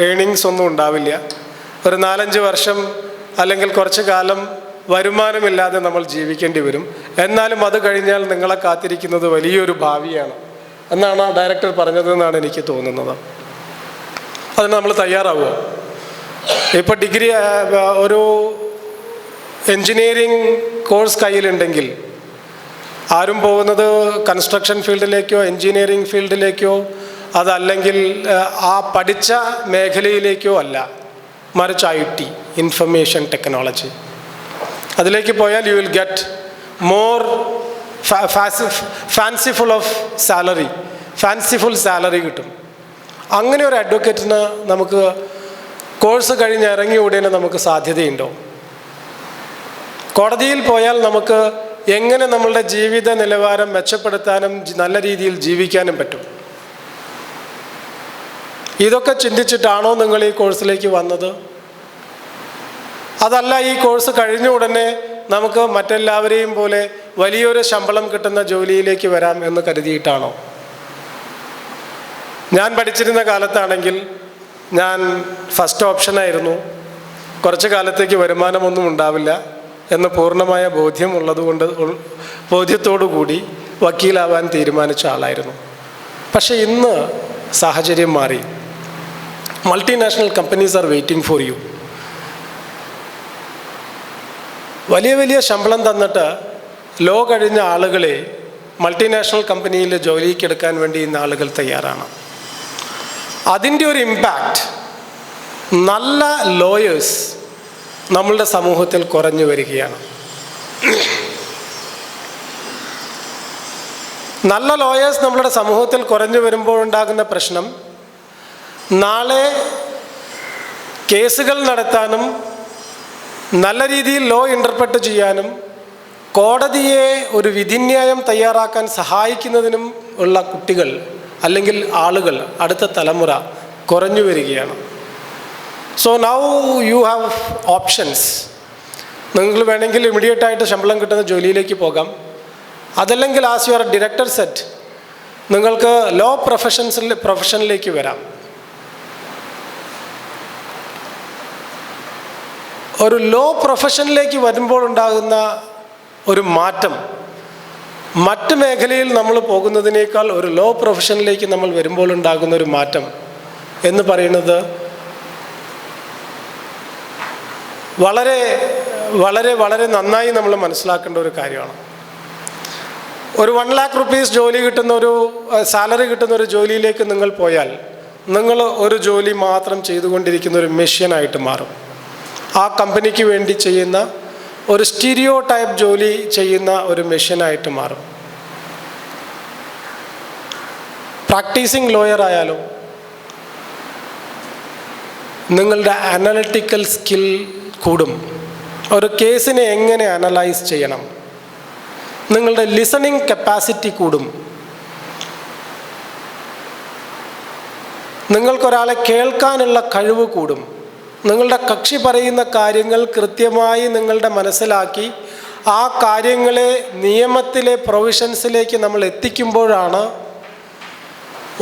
ഏണിങ്സ് ഒന്നും ഉണ്ടാവില്ല, ഒരു 4-5 വർഷം അല്ലെങ്കിൽ കുറച്ച് കാലം വരുമാനമില്ലാതെ നമ്മൾ ജീവിക്കേണ്ടി വരും. എന്നാലും അത് കഴിഞ്ഞാൽ നിങ്ങളെ കാത്തിരിക്കുന്നത് വലിയൊരു ഭാവിയാണ്. എന്നാണ് ആ ഡയറക്ടർ പറഞ്ഞതെന്നാണ് എനിക്ക് തോന്നുന്നത്. അതിന് നമ്മൾ തയ്യാറാവുക. ഇപ്പോൾ ഡിഗ്രി ഒരു എൻജിനീയറിംഗ് കോഴ്സ് കയ്യിലുണ്ടെങ്കിൽ ആരും പോകുന്നത് കൺസ്ട്രക്ഷൻ ഫീൽഡിലേക്കോ എൻജിനീയറിംഗ് ഫീൽഡിലേക്കോ അതല്ലെങ്കിൽ ആ പഠിച്ച മേഖലയിലേക്കോ അല്ല, മറിച്ച് IT, ഇൻഫർമേഷൻ ടെക്നോളജി. അതിലേക്ക് പോയാൽ you will get more fanciful salary കിട്ടും. അങ്ങനെ ഒരു അഡ്വക്കേറ്റിന് നമുക്ക് കോഴ്സ് കഴിഞ്ഞ് ഇറങ്ങിയ ഉടനെ നമുക്ക് സാധ്യതയുണ്ടോ? കോടതിയിൽ പോയാൽ നമുക്ക് എങ്ങനെ നമ്മളുടെ ജീവിത നിലവാരം മെച്ചപ്പെടുത്താനും നല്ല രീതിയിൽ ജീവിക്കാനും പറ്റും? ഇതൊക്കെ ചിന്തിച്ചിട്ടാണോ നിങ്ങൾ ഈ കോഴ്സിലേക്ക് വന്നത്? അതല്ല ഈ കോഴ്സ് കഴിഞ്ഞ ഉടനെ നമുക്ക് മറ്റെല്ലാവരെയും പോലെ വലിയൊരു ശമ്പളം കിട്ടുന്ന ജോലിയിലേക്ക് വരാം എന്ന് കരുതിയിട്ടാണോ? ഞാൻ പഠിച്ചിരുന്ന കാലത്താണെങ്കിൽ ഞാൻ ഫസ്റ്റ് ഓപ്ഷനായിരുന്നു. കുറച്ച് കാലത്തേക്ക് വരുമാനമൊന്നും ഉണ്ടാവില്ല എന്ന് പൂർണ്ണമായ ബോധ്യത്തോടു കൂടി വക്കീലാവാൻ തീരുമാനിച്ച ആളായിരുന്നു. പക്ഷേ ഇന്ന് സാഹചര്യം മാറി. Multinational companies are waiting for you. വലിയ വലിയ ശമ്പളം തന്നിട്ട് ലോ കഴിഞ്ഞ ആളുകളെ മൾട്ടിനാഷണൽ കമ്പനിയിൽ ജോലിക്കെടുക്കാൻ വേണ്ടി ഇന്ന് ആളുകൾ തയ്യാറാണ്. അതിൻ്റെ ഒരു ഇമ്പാക്റ്റ് നല്ല ലോയേഴ്സ് നമ്മളുടെ സമൂഹത്തിൽ കുറഞ്ഞു വരികയാണ്. നല്ല ലോയേഴ്സ് നമ്മളുടെ സമൂഹത്തിൽ കുറഞ്ഞു വരുമ്പോഴുണ്ടാകുന്ന പ്രശ്നം, നാളെ കേസുകൾ നടത്താനും നല്ല രീതിയിൽ ലോ ഇൻ്റർപ്രറ്റ് ചെയ്യാനും കോടതിയെ ഒരു വിധിന്യായം തയ്യാറാക്കാൻ സഹായിക്കുന്നതിനും ഉള്ള കുട്ടികൾ അല്ലെങ്കിൽ ആളുകൾ, അടുത്ത തലമുറ കുറഞ്ഞു വരികയാണ്. So now you have options. നിങ്ങൾ വേണമെങ്കിൽ ഇമ്മീഡിയറ്റായിട്ട് ശമ്പളം കിട്ടുന്ന ജോലിയിലേക്ക് പോകാം. അതല്ലെങ്കിൽ as you are director set നിങ്ങൾക്ക് ലോ പ്രൊഫഷനിലേക്ക് വരാം. ഒരു ലോ പ്രൊഫഷനിലേക്ക് വരുമ്പോൾ ഉണ്ടാകുന്ന ഒരു മാറ്റം, മറ്റ് മേഖലയിൽ നമ്മൾ പോകുന്നതിനേക്കാൾ ഒരു ലോ പ്രൊഫഷനിലേക്ക് നമ്മൾ വരുമ്പോൾ ഉണ്ടാകുന്ന ഒരു മാറ്റം എന്ന് പറയുന്നത് വളരെ വളരെ വളരെ നന്നായി നമ്മൾ മനസ്സിലാക്കേണ്ട ഒരു കാര്യമാണ്. ഒരു 1 lakh rupees ജോലി കിട്ടുന്ന ഒരു സാലറി കിട്ടുന്ന ഒരു ജോലിയിലേക്ക് നിങ്ങൾ പോയാൽ നിങ്ങൾ ഒരു ജോലി മാത്രം ചെയ്തുകൊണ്ടിരിക്കുന്ന ഒരു മെഷീനായിട്ട് മാറും. ആ കമ്പനിക്ക് വേണ്ടി ചെയ്യുന്ന ഒരു സ്റ്റീരിയോ ടൈപ്പ് ജോലി ചെയ്യുന്ന ഒരു മെഷീനായിട്ട് മാറും. പ്രാക്ടീസിങ് ലോയർ ആയാലോ നിങ്ങളുടെ അനലിറ്റിക്കൽ സ്കിൽ കൂടും. ഒരു കേസിനെ എങ്ങനെ അനലൈസ് ചെയ്യണം, നിങ്ങളുടെ ലിസണിങ് കപ്പാസിറ്റി കൂടും. നിങ്ങൾക്കൊരാളെ കേൾക്കാനുള്ള കഴിവ് കൂടും. നിങ്ങളുടെ കക്ഷി പറയുന്ന കാര്യങ്ങൾ കൃത്യമായി നിങ്ങളുടെ മനസ്സിലാക്കി ആ കാര്യങ്ങളെ നിയമത്തിലെ പ്രൊവിഷൻസിലേക്ക് നമ്മൾ എത്തിക്കുമ്പോഴാണ്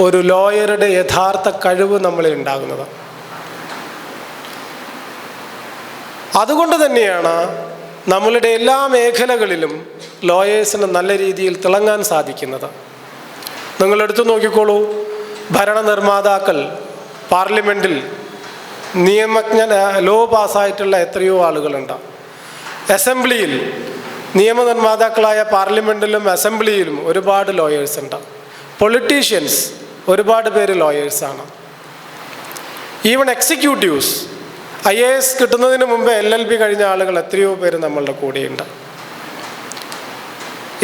ഒരു ലോയറുടെ യഥാർത്ഥ കഴിവ് നമ്മളിൽ ഉണ്ടാകുന്നത്. അതുകൊണ്ട് തന്നെയാണ് നമ്മളുടെ എല്ലാ മേഖലകളിലും ലോയേഴ്സിന് നല്ല രീതിയിൽ തിളങ്ങാൻ സാധിക്കുന്നത്. നിങ്ങളെടുത്തു നോക്കിക്കോളൂ, ഭരണനിർമ്മാതാക്കൾ, പാർലമെൻറ്റിൽ ലോ പാസ്സായിട്ടുള്ള എത്രയോ ആളുകളുണ്ട്. അസംബ്ലിയിൽ നിയമനിർമ്മാതാക്കളായ പാർലമെൻറ്റിലും അസംബ്ലിയിലും ഒരുപാട് ലോയേഴ്സ് ഉണ്ട്. പൊളിറ്റീഷ്യൻസ് ഒരുപാട് പേര് ലോയേഴ്സാണ്. ഈവൻ എക്സിക്യൂട്ടീവ്സ്, IAS കിട്ടുന്നതിന് മുമ്പ് LLB കഴിഞ്ഞ ആളുകൾ എത്രയോ പേര് നമ്മളുടെ കൂടെയുണ്ട്.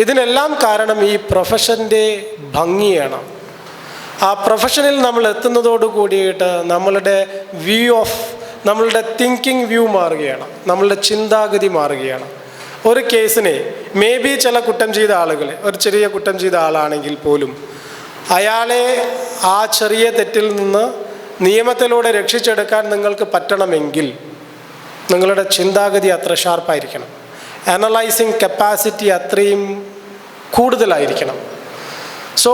ഇതിനെല്ലാം കാരണം ഈ പ്രൊഫഷൻ്റെ ഭംഗിയാണ്. ആ പ്രൊഫഷനിൽ നമ്മൾ എത്തുന്നതോട് കൂടിയിട്ട് നമ്മളുടെ നമ്മളുടെ തിങ്കിങ് വ്യൂ മാറുകയാണ്, നമ്മളുടെ ചിന്താഗതി മാറുകയാണ്. ഒരു കേസിനെ ചില കുറ്റം ചെയ്ത ആളുകളെ, ഒരു ചെറിയ കുറ്റം ചെയ്ത ആളാണെങ്കിൽ പോലും അയാളെ ആ ചെറിയ തെറ്റിൽ നിന്ന് നിയമത്തിലൂടെ രക്ഷിച്ചെടുക്കാൻ നിങ്ങൾക്ക് പറ്റണമെങ്കിൽ നിങ്ങളുടെ ചിന്താഗതി അത്ര ഷാർപ്പായിരിക്കണം, അനലൈസിങ് കപ്പാസിറ്റി അത്രയും കൂടുതലായിരിക്കണം. സോ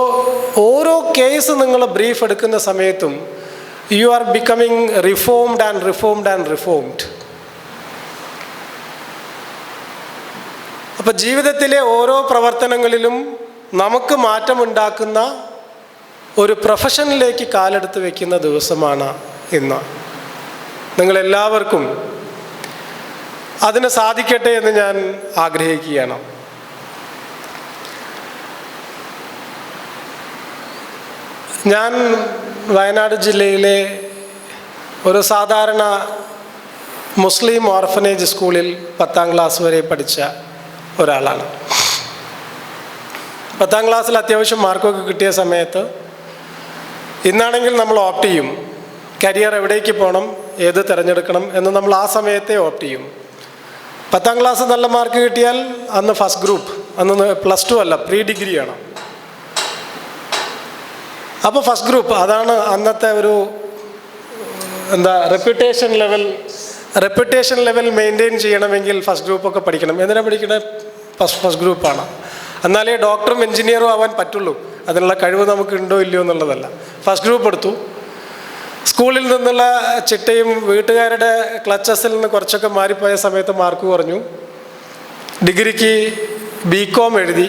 ഓരോ കേസ് നിങ്ങൾ ബ്രീഫ് എടുക്കുന്ന സമയത്തും യു ആർ ബിക്കമിങ് റിഫോംഡ്. അപ്പോൾ ജീവിതത്തിലെ ഓരോ പ്രവർത്തനങ്ങളിലും നമുക്ക് മാറ്റമുണ്ടാക്കുന്ന ഒരു പ്രൊഫഷനിലേക്ക് കാലെടുത്ത് വയ്ക്കുന്ന ദിവസമാണ് ഇന്ന്. നിങ്ങളെല്ലാവർക്കും അതിന് സാധിക്കട്ടെ എന്ന് ഞാൻ ആഗ്രഹിക്കുകയാണ്. ഞാൻ വയനാട് ജില്ലയിലെ ഒരു സാധാരണ മുസ്ലിം ഓർഫനേജ് സ്കൂളിൽ 10ാം ക്ലാസ് വരെ പഠിച്ച ഒരാളാണ്. 10ാം ക്ലാസ്സിൽ അത്യാവശ്യം മാർക്കൊക്കെ കിട്ടിയ സമയത്ത് ഇന്നാണെങ്കിൽ നമ്മൾ ഓപ്റ്റ് ചെയ്യും, കരിയർ എവിടേക്ക് പോകണം, ഏത് തിരഞ്ഞെടുക്കണം എന്ന് നമ്മൾ ആ സമയത്തെ ഓപ്റ്റ് ചെയ്യും. 10ാം ക്ലാസ് നല്ല മാർക്ക് കിട്ടിയാൽ അന്ന് ഫസ്റ്റ് ഗ്രൂപ്പ്, അന്ന് +2 അല്ല, പ്രീ ഡിഗ്രിയാണ്. അപ്പോൾ ഫസ്റ്റ് ഗ്രൂപ്പ് അതാണ് അന്നത്തെ ഒരു റെപ്യൂട്ടേഷൻ ലെവൽ മെയിൻറ്റെയിൻ ചെയ്യണമെങ്കിൽ ഫസ്റ്റ് ഗ്രൂപ്പൊക്കെ പഠിക്കണം. എന്തിനാണ് പഠിക്കണത്? ഫസ്റ്റ് ഗ്രൂപ്പാണ്. എന്നാലേ ഡോക്ടറും എൻജിനീയറും ആവാൻ പറ്റുള്ളൂ. അതിനുള്ള കഴിവ് നമുക്ക് ഉണ്ടോ ഇല്ലയോ എന്നുള്ളതല്ല. ഫസ്റ്റ് ഗ്രൂപ്പ് എടുത്തു. സ്കൂളിൽ നിന്നുള്ള ചിട്ടയും വീട്ടുകാരുടെ ക്ലച്ചസിൽ നിന്ന് കുറച്ചൊക്കെ മാറിപ്പോയ സമയത്ത് മാർക്ക് കുറഞ്ഞു. ഡിഗ്രിക്ക് BCom എഴുതി.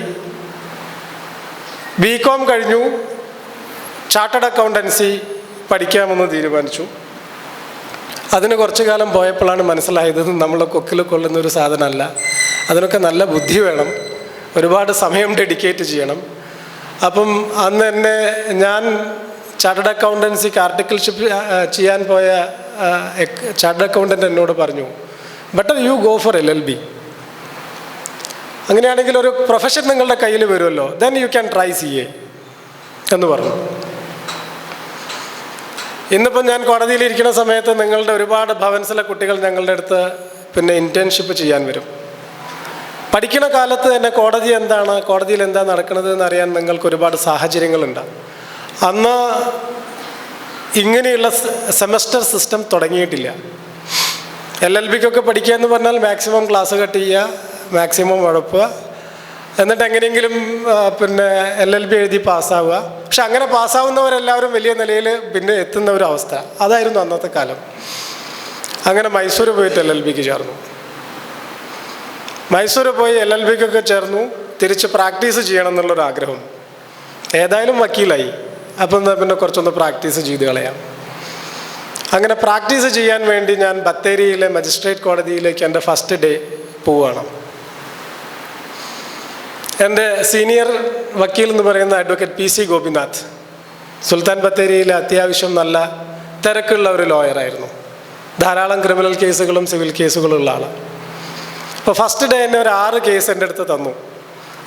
BCom കഴിഞ്ഞു. ചാർട്ടേഡ് അക്കൗണ്ടൻസി പഠിക്കാമെന്ന് തീരുമാനിച്ചു. അതിന് കുറച്ചു കാലം പോയപ്പോഴാണ് മനസ്സിലായത് നമ്മളെ കൊക്കിൽ കൊള്ളുന്ന ഒരു സാധനമല്ല. അതിനൊക്കെ നല്ല ബുദ്ധി വേണം, ഒരുപാട് സമയം ഡെഡിക്കേറ്റ് ചെയ്യണം. അപ്പം അന്ന് എന്നെ ഞാൻ ചാർട്ടേഡ് അക്കൗണ്ടൻസിക്ക് ആർട്ടിക്കിൾഷിപ്പ് ചെയ്യാൻ പോയ ചാർട്ടേഡ് അക്കൗണ്ടൻ്റ് എന്നോട് പറഞ്ഞു, better you go for LLB. അങ്ങനെയാണെങ്കിൽ ഒരു പ്രൊഫഷൻ നിങ്ങളുടെ കയ്യിൽ വരുമല്ലോ, then you can try CA എന്ന് പറഞ്ഞു. ഇന്നിപ്പം ഞാൻ കോടതിയിലിരിക്കുന്ന സമയത്ത് നിങ്ങളുടെ ഒരുപാട് ഭവൻസിലെ കുട്ടികൾ ഞങ്ങളുടെ അടുത്ത് പിന്നെ ഇൻറ്റേൺഷിപ്പ് ചെയ്യാൻ വരും. പഠിക്കുന്ന കാലത്ത് തന്നെ കോടതി എന്താണ്, കോടതിയിൽ എന്താ നടക്കുന്നത് എന്നറിയാൻ നിങ്ങൾക്ക് ഒരുപാട് സാഹചര്യങ്ങളുണ്ട്. അന്ന് ഇങ്ങനെയുള്ള സെമസ്റ്റർ സിസ്റ്റം തുടങ്ങിയിട്ടില്ല. LLBക്കൊക്കെ പഠിക്കുക എന്ന് പറഞ്ഞാൽ മാക്സിമം ക്ലാസ് കട്ട് ചെയ്യുക, മാക്സിമം ഉഴപ്പുക, എന്നിട്ട് എങ്ങനെയെങ്കിലും പിന്നെ LLB എഴുതി പാസ്സാവുക. പക്ഷെ അങ്ങനെ പാസ്സാവുന്നവരെല്ലാവരും വലിയ നിലയിൽ പിന്നെ എത്തുന്ന ഒരു അവസ്ഥ അതായിരുന്നു അന്നത്തെ കാലം. അങ്ങനെ മൈസൂർ പോയിട്ട് LLBക്ക് ചേർന്നു. മൈസൂർ പോയി LLBക്കൊക്കെ ചേർന്നു. തിരിച്ച് പ്രാക്ടീസ് ചെയ്യണം എന്നുള്ളൊരാഗ്രഹം. ഏതായാലും വക്കീലായി, അപ്പം പിന്നെ കുറച്ചൊന്ന് പ്രാക്ടീസ് ചെയ്ത് കളയാം. അങ്ങനെ പ്രാക്ടീസ് ചെയ്യാൻ വേണ്ടി ഞാൻ ബത്തേരിയിലെ മജിസ്ട്രേറ്റ് കോടതിയിലേക്ക് എൻ്റെ ഫസ്റ്റ് ഡേ പോവുകയാണ്. എൻ്റെ സീനിയർ വക്കീൽ എന്ന് പറയുന്ന അഡ്വക്കേറ്റ് PC ഗോപിനാഥ് സുൽത്താൻ ബത്തേരിയിലെ അത്യാവശ്യം നല്ല തിരക്കുള്ള ഒരു ലോയറായിരുന്നു. ധാരാളം ക്രിമിനൽ കേസുകളും സിവിൽ കേസുകളും ഉള്ള ആളാണ്. അപ്പോൾ ഫസ്റ്റ് ഡേ എന്നെ ഒരു 6 കേസ് എൻ്റെ അടുത്ത് തന്നു.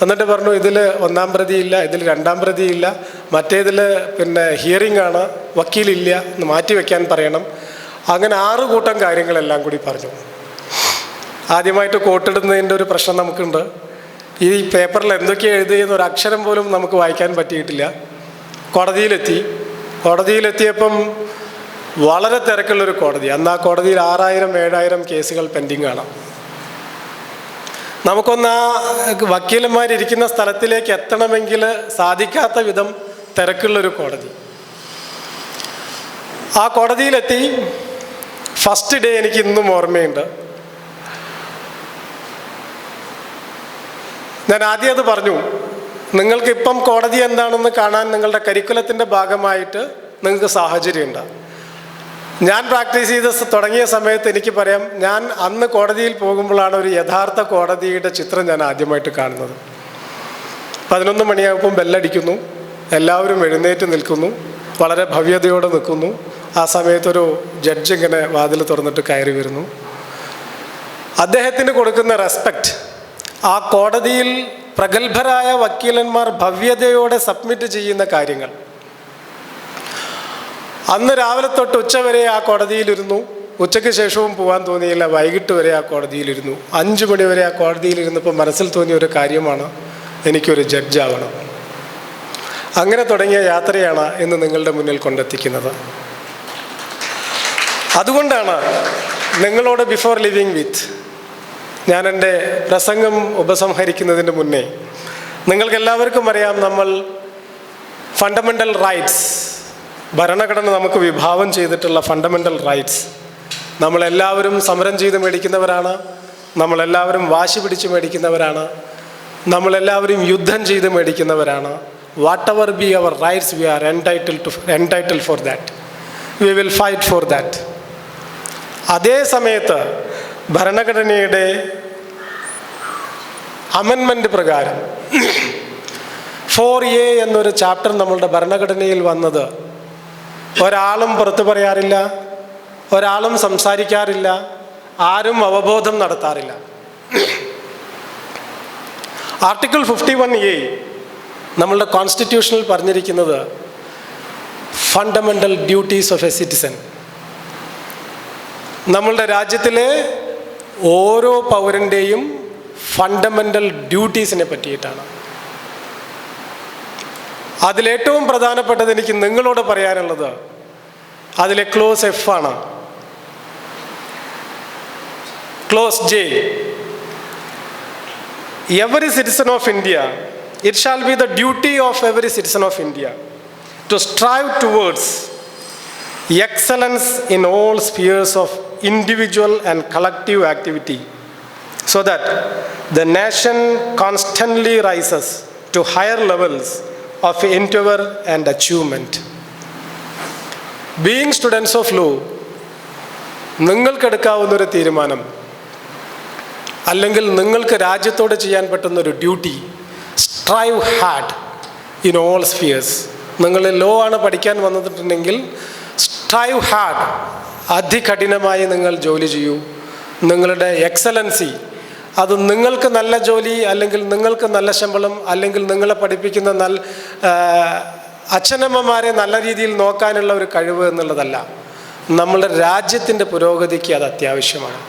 എന്നിട്ട് പറഞ്ഞു, ഇതിൽ 1-ാം പ്രതിയില്ല, ഇതിൽ 2-ാം പ്രതിയില്ല, മറ്റേതിൽ പിന്നെ ഹിയറിംഗ് ആണ്, വക്കീലില്ല, ഒന്ന് മാറ്റി വയ്ക്കാൻ പറയണം. അങ്ങനെ 6 കൂട്ടം കാര്യങ്ങളെല്ലാം കൂടി പറഞ്ഞു. ആദ്യമായിട്ട് കോട്ടിടുന്നതിൻ്റെ ഒരു പ്രശ്നം നമുക്കുണ്ട്. ഈ പേപ്പറിൽ എന്തൊക്കെയാണ് എഴുതിയെന്ന് ഒരു അക്ഷരം പോലും നമുക്ക് വായിക്കാൻ പറ്റിയിട്ടില്ല. കോടതിയിലെത്തിയപ്പം വളരെ തിരക്കുള്ളൊരു കോടതി. അന്ന് ആ കോടതിയിൽ 6000-7000 കേസുകൾ പെൻഡിങ് ആണ്. നമുക്കൊന്ന് ആ വക്കീലന്മാരിയ്ക്കുന്ന സ്ഥലത്തിലേക്ക് എത്തണമെങ്കിൽ സാധിക്കാത്ത വിധം തിരക്കുള്ളൊരു കോടതി. ആ കോടതിയിലെത്തി. ഫസ്റ്റ് ഡേ എനിക്ക് ഇന്നും ഓർമ്മയുണ്ട്. ഞാൻ ആദ്യം അത് പറഞ്ഞു, നിങ്ങൾക്കിപ്പം കോടതി എന്താണെന്ന് കാണാൻ നിങ്ങളുടെ കരിക്കുലത്തിൻ്റെ ഭാഗമായിട്ട് നിങ്ങൾക്ക് സാഹചര്യമുണ്ട്. ഞാൻ പ്രാക്ടീസ് ചെയ്ത് തുടങ്ങിയ സമയത്ത് എനിക്ക് പറയാം, ഞാൻ അന്ന് കോടതിയിൽ പോകുമ്പോഴാണ് ഒരു യഥാർത്ഥ കോടതിയുടെ ചിത്രം ഞാൻ ആദ്യമായിട്ട് കാണുന്നത്. 11 മണിയാകുമ്പം ബെല്ലടിക്കുന്നു, എല്ലാവരും എഴുന്നേറ്റ് നിൽക്കുന്നു, വളരെ ഭവ്യതയോടെ നിൽക്കുന്നു. ആ സമയത്തൊരു ജഡ്ജ് ഇങ്ങനെ വാതിൽ തുറന്നിട്ട് കയറി വരുന്നു. അദ്ദേഹത്തിന് കൊടുക്കുന്ന റെസ്പെക്റ്റ്, ആ കോടതിയിൽ പ്രഗത്ഭരായ വക്കീലന്മാർ ഭവ്യതയോടെ സബ്മിറ്റ് ചെയ്യുന്ന കാര്യങ്ങൾ. അന്ന് രാവിലെ തൊട്ട് ഉച്ചവരെ ആ കോടതിയിലിരുന്നു. ഉച്ചയ്ക്ക് ശേഷവും പോകാൻ തോന്നിയില്ല. വൈകിട്ട് വരെ ആ കോടതിയിലിരുന്നു. 5 മണി വരെ ആ കോടതിയിലിരുന്നപ്പോൾ മനസ്സിൽ തോന്നിയ ഒരു കാര്യമാണ്, എനിക്കൊരു ജഡ്ജാവണം. അങ്ങനെ തുടങ്ങിയ യാത്രയാണ് ഇന്ന് നിങ്ങളുടെ മുന്നിൽ കൊണ്ടെത്തിക്കുന്നത്. അതുകൊണ്ടാണ് നിങ്ങളോട് ബിഫോർ ലിവിങ് വിത്ത് ഞാൻ എൻ്റെ പ്രസംഗം ഉപസംഹരിക്കുന്നതിന് മുന്നേ, നിങ്ങൾക്കെല്ലാവർക്കും അറിയാം, നമ്മൾ ഫണ്ടമെൻ്റൽ റൈറ്റ്സ്, ഭരണഘടന നമുക്ക് വിഭാവനം ചെയ്തിട്ടുള്ള ഫണ്ടമെൻ്റൽ റൈറ്റ്സ് നമ്മളെല്ലാവരും സമരം ചെയ്ത് മേടിക്കുന്നവരാണ്, നമ്മളെല്ലാവരും വാശി പിടിച്ച് മേടിക്കുന്നവരാണ്, നമ്മളെല്ലാവരും യുദ്ധം ചെയ്ത് മേടിക്കുന്നവരാണ്. whatever be our rights, we are entitled for that. We will fight for that. അതേ സമയത്ത് ഭരണഘടനയുടെ അമെൻമെൻറ്റ് പ്രകാരം 4A എന്നൊരു ചാപ്റ്റർ നമ്മളുടെ ഭരണഘടനയിൽ വന്നത് ഒരാളും പുറത്തു പറയാറില്ല, ഒരാളും സംസാരിക്കാറില്ല, ആരും അവബോധം നടത്താറില്ല. ആർട്ടിക്കിൾ 51A നമ്മളുടെ കോൺസ്റ്റിറ്റ്യൂഷനിൽ പറഞ്ഞിരിക്കുന്നത് fundamental duties of A citizen. നമ്മളുടെ രാജ്യത്തിലെ ഓരോ പൗരൻ്റെയും ഫണ്ടമെൻ്റൽ ഡ്യൂട്ടീസിനെ പറ്റിയിട്ടാണ്. അതിലേറ്റവും പ്രധാനപ്പെട്ടത് എനിക്ക് നിങ്ങളോട് പറയാനുള്ളത് അതിലെ ക്ലോസ് F ആണ്. Close J, every citizen of India, it shall be the duty of every citizen of India to strive towards excellence in all spheres of individual and collective activity, so that the nation constantly rises to higher levels of endeavor and achievement. Being students of law, നിങ്ങൾക്കെടുക്കാവുന്നൊരു തീരുമാനം അല്ലെങ്കിൽ നിങ്ങൾക്ക് രാജ്യത്തോട് ചെയ്യാൻ പറ്റുന്നൊരു duty, strive hard in all spheres. നിങ്ങൾ law ആണ് പഠിക്കാൻ വന്നിട്ടുണ്ടെങ്കിൽ strive hard, അതികഠിനമായി നിങ്ങൾ ജോലി ചെയ്യൂ. നിങ്ങളുടെ എക്സലൻസി, അത് നിങ്ങൾക്ക് നല്ല ജോലി അല്ലെങ്കിൽ നിങ്ങൾക്ക് നല്ല ശമ്പളം അല്ലെങ്കിൽ നിങ്ങളെ പഠിപ്പിക്കുന്ന നല്ല അച്ഛനമ്മമാരെ നല്ല രീതിയിൽ നോക്കാനുള്ള ഒരു കഴിവ് എന്നുള്ളതല്ല, നമ്മളുടെ രാജ്യത്തിൻ്റെ പുരോഗതിക്ക് അത് അത്യാവശ്യമാണ്.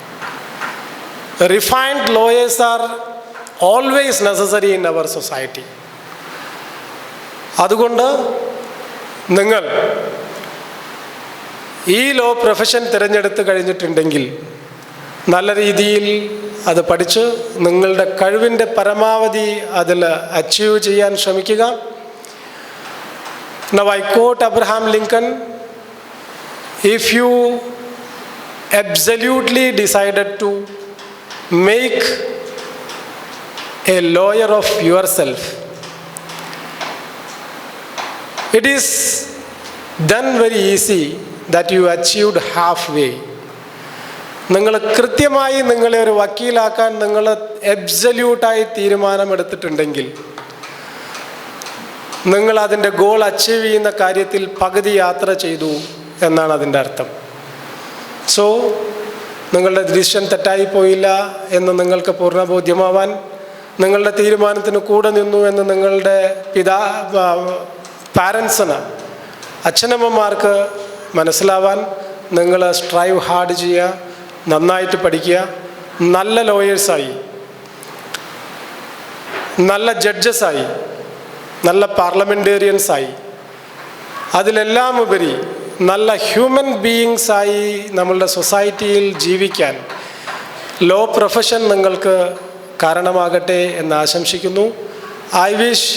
Refined lawyers are always necessary in our society. അതുകൊണ്ട് നിങ്ങൾ ഈ ലോ പ്രൊഫഷൻ തിരഞ്ഞെടുത്ത് കഴിഞ്ഞിട്ടുണ്ടെങ്കിൽ നല്ല രീതിയിൽ അത് പഠിച്ച് നിങ്ങളുടെ കഴിവിൻ്റെ പരമാവധി അതിൽ അച്ചീവ് ചെയ്യാൻ ശ്രമിക്കുക. Now I quote Abraham Lincoln, if you absolutely decided to make a lawyer of yourself, it is then very easy that you achieved halfway. നിങ്ങൾ കൃത്യമായി നിങ്ങളെ ഒരു വക്കീലാക്കാൻ നിങ്ങൾ അബ്സല്യൂട്ടായി തീരുമാനമെടുത്തിട്ടുണ്ടെങ്കിൽ നിങ്ങൾ അതിൻ്റെ ഗോൾ അച്ചീവ് ചെയ്യുന്ന കാര്യത്തിൽ പകുതി യാത്ര ചെയ്തു എന്നാണ് അതിൻ്റെ അർത്ഥം. സോ നിങ്ങളുടെ ഡിസിഷൻ തെറ്റായി പോയില്ല എന്ന് നിങ്ങൾക്ക് പൂർണ്ണബോധ്യമാവാൻ, നിങ്ങളുടെ തീരുമാനത്തിന് കൂടെ നിന്നു എന്ന് നിങ്ങളുടെ പാരൻസിന്, അച്ഛനമ്മമാർക്ക് മനസ്സിലാവാൻ നിങ്ങൾ സ്ട്രൈവ് ഹാർഡ് ചെയ്യുക, നന്നായിട്ട് പഠിക്കുക, നല്ല ലോയേഴ്സായി, നല്ല ജഡ്ജസായി, നല്ല പാർലമെൻറ്റേറിയൻസായി, അതിലെല്ലാം ഉപരി നല്ല ഹ്യൂമൻ ബീയിങ്സായി നമ്മളുടെ സൊസൈറ്റിയിൽ ജീവിക്കാൻ ലോ പ്രൊഫഷൻ നിങ്ങൾക്ക് കാരണമാകട്ടെ എന്ന് ആശംസിക്കുന്നു. I wish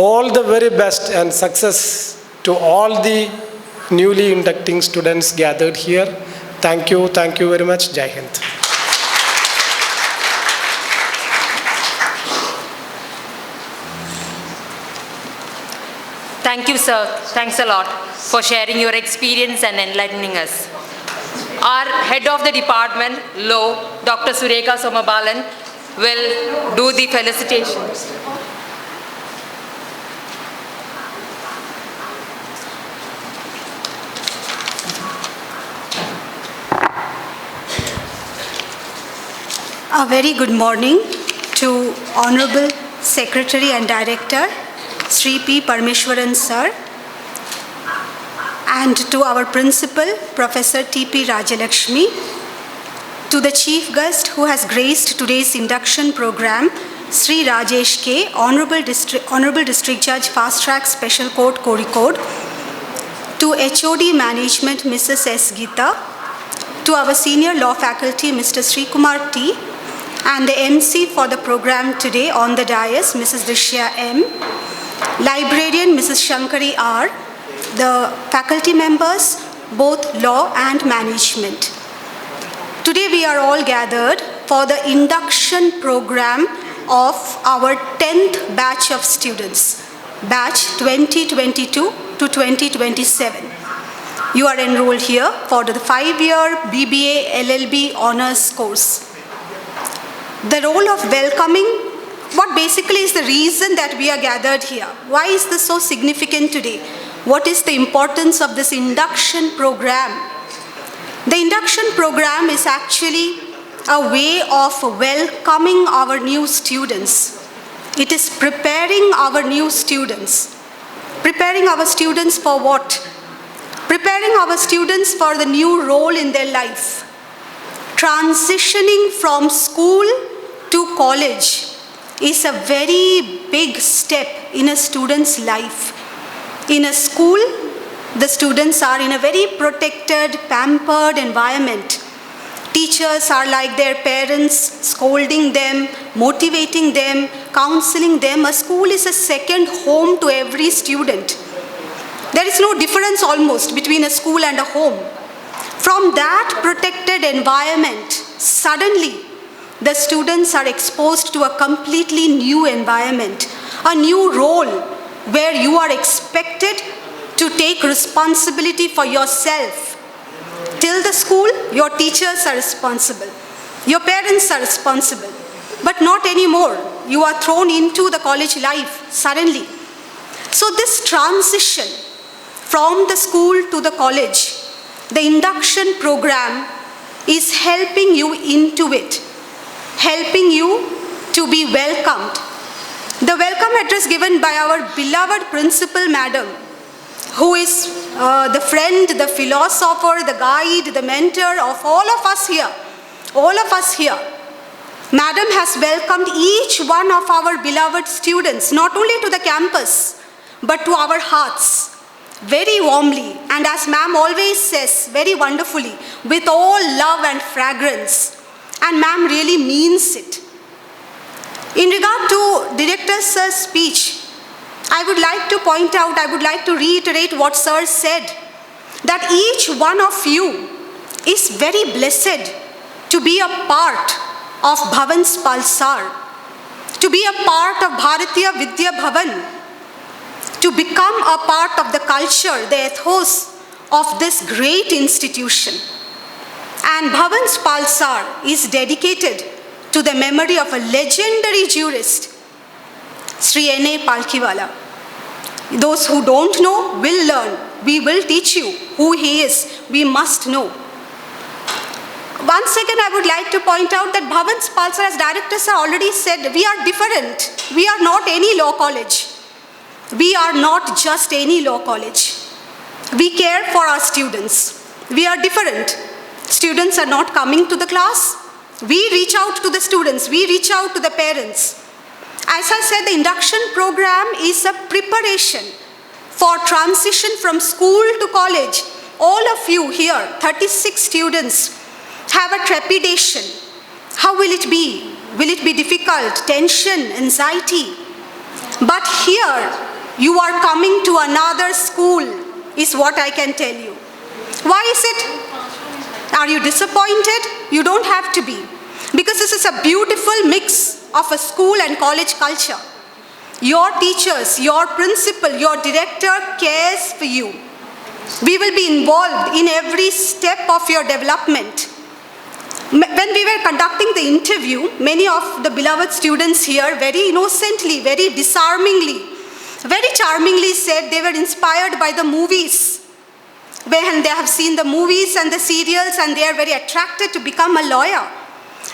all the very best and success to all the newly inducting students gathered here. Thank you very much. Jai Hind. Thank you, sir. Thanks a lot for sharing your experience and enlightening us. Our head of the department, Law, Dr. Surekha Somabalan, will do the felicitations. A very good morning to Honorable Secretary and Director Sri P. Parmeshwaran sir, and to our Principal Professor T.P. Rajalakshmi, to the Chief Guest who has graced today's induction program, Sri Rajesh K., Honorable District Judge Fast Track Special Court Kozhikode, to HOD Management Mrs. S. Geeta, to our Senior Law Faculty Mr. Sri Kumar T., and the MC for the program today on the dais, Mrs. Drishya M., Librarian Mrs. Shankari R., the faculty members, both law and management. Today we are all gathered for the induction program of our 10th batch of students. batch 2022 to 2027. You are enrolled here for the 5-year BBA LLB honors course. The role of welcoming, what basically is the reason that we are gathered here? Why is this so significant today? What is the importance of this induction program? The induction program is actually a way of welcoming our new students. It is preparing our new students. Preparing our students for what? Preparing our students for the new role in their life. Transitioning from school to college is a very big step in a student's life. In a school, the students are in a very protected, pampered environment. Teachers are like their parents, scolding them, motivating them, counseling them. A school is a second home to every student. There is no difference almost between a school and a home. From that protected environment, suddenly the students are exposed to a completely new environment, a new role where you are expected to take responsibility for yourself. Till the school, your teachers are responsible. Your parents are responsible. But not anymore. You are thrown into the college life suddenly. So this transition from the school to the college, the induction program is helping you into it, helping you to be welcomed. The welcome address given by our beloved principal madam, who is the friend, the philosopher, the guide, the mentor of all of us here. All of us here. Madam has welcomed each one of our beloved students, not only to the campus, but to our hearts, very warmly. And as ma'am always says, very wonderfully, with all love and fragrance. And ma'am really means it. In regard to Director Sir's speech, I would like to point out, I would like to reiterate what Sir said, that each one of you is very blessed to be a part of Bhavan's Palsar, to be a part of Bharatiya Vidya Bhavan, to become a part of the culture, the ethos of this great institution. And Bhavan's Palsar is dedicated to the memory of a legendary jurist, Sri N.A. Palkiwala. Those who don't know will learn. We will teach you who he is. We must know. Once again, I would like to point out that Bhavan's Palsar, as directors have already said, we are different. We are not any law college. We are not just any law college. We care for our students. We are different. Students are not coming to the class. We reach out to the students. We reach out to the parents. As I said, the induction program is a preparation for transition from school to college. All of you here, 36 students, have a trepidation. How will it be? Will it be difficult? Tension, anxiety? But here, you are coming to another school, is what I can tell you. Why is it? Are you disappointed? You don't have to be. Because this is a beautiful mix of a school and college culture. Your teachers, your principal, your director cares for you. We will be involved in every step of your development. When we were conducting the interview, many of the beloved students here very innocently, very disarmingly, very charmingly said they were inspired by the movies. When they have seen the movies and the serials and they are very attracted to become a lawyer.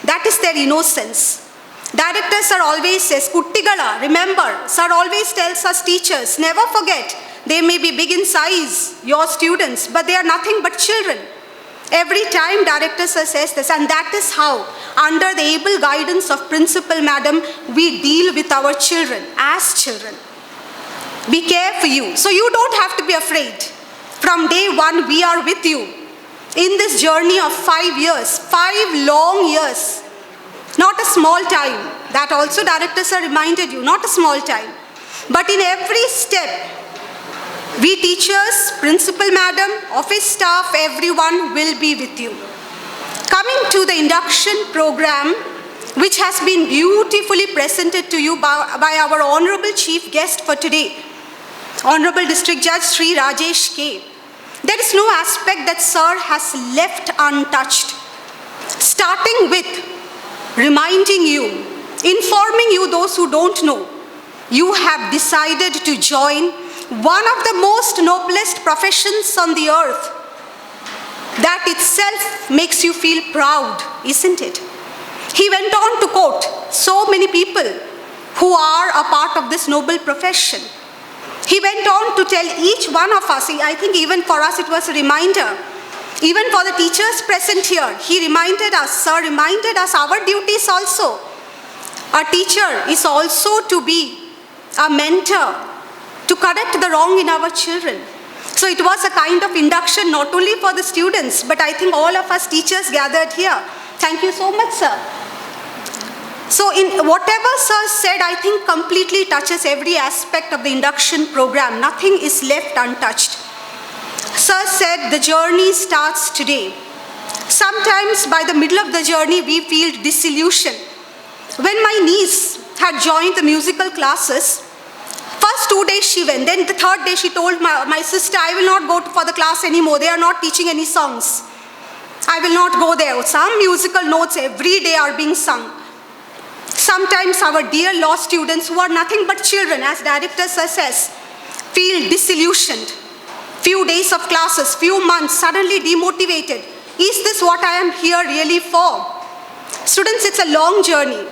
That is their innocence. Director Sir always says, Kuttigala, remember, Sir always tells us teachers, never forget, they may be big in size, your students, but they are nothing but children. Every time Director Sir says this, and that is how, under the able guidance of Principal Madam, we deal with our children as children. We care for you, so you don't have to be afraid. From day one, we are with you in this journey of 5 years, 5 long years. Not a small time. That also Director Sir reminded you, not a small time. But in every step, we teachers, Principal Madam, office staff, everyone will be with you. Coming to the induction program, which has been beautifully presented to you by our honorable chief guest for today, Honorable District Judge Sri Rajesh K. There is no aspect that Sir has left untouched. Starting with reminding you, informing you those who don't know, you have decided to join one of the most noblest professions on the earth. That itself makes you feel proud, isn't it? He went on to quote so many people who are a part of this noble profession. He went on to tell each one of us, I think even for us it was a reminder, even for the teachers present here, he reminded us, Sir reminded us our duties also. A teacher is also to be a mentor, to correct the wrong in our children. So it was a kind of induction not only for the students, but I think all of us teachers gathered here. Thank you so much, sir. So in whatever Sir said, I think completely touches every aspect of the induction program. Nothing is left untouched. Sir said the journey starts today. Sometimes by the middle of the journey, we feel disillusioned. When my niece had joined the musical classes, first 2 days she went, then the third day she told my sister, I will not go for the class anymore. They are not teaching any songs. I will not go there. Some musical notes every day are being sung. Sometimes our dear law students who are nothing but children, as Director Sir says, feel disillusioned. Few days of classes, few months, suddenly demotivated. Is this what I am here really for? Students, it's a long journey.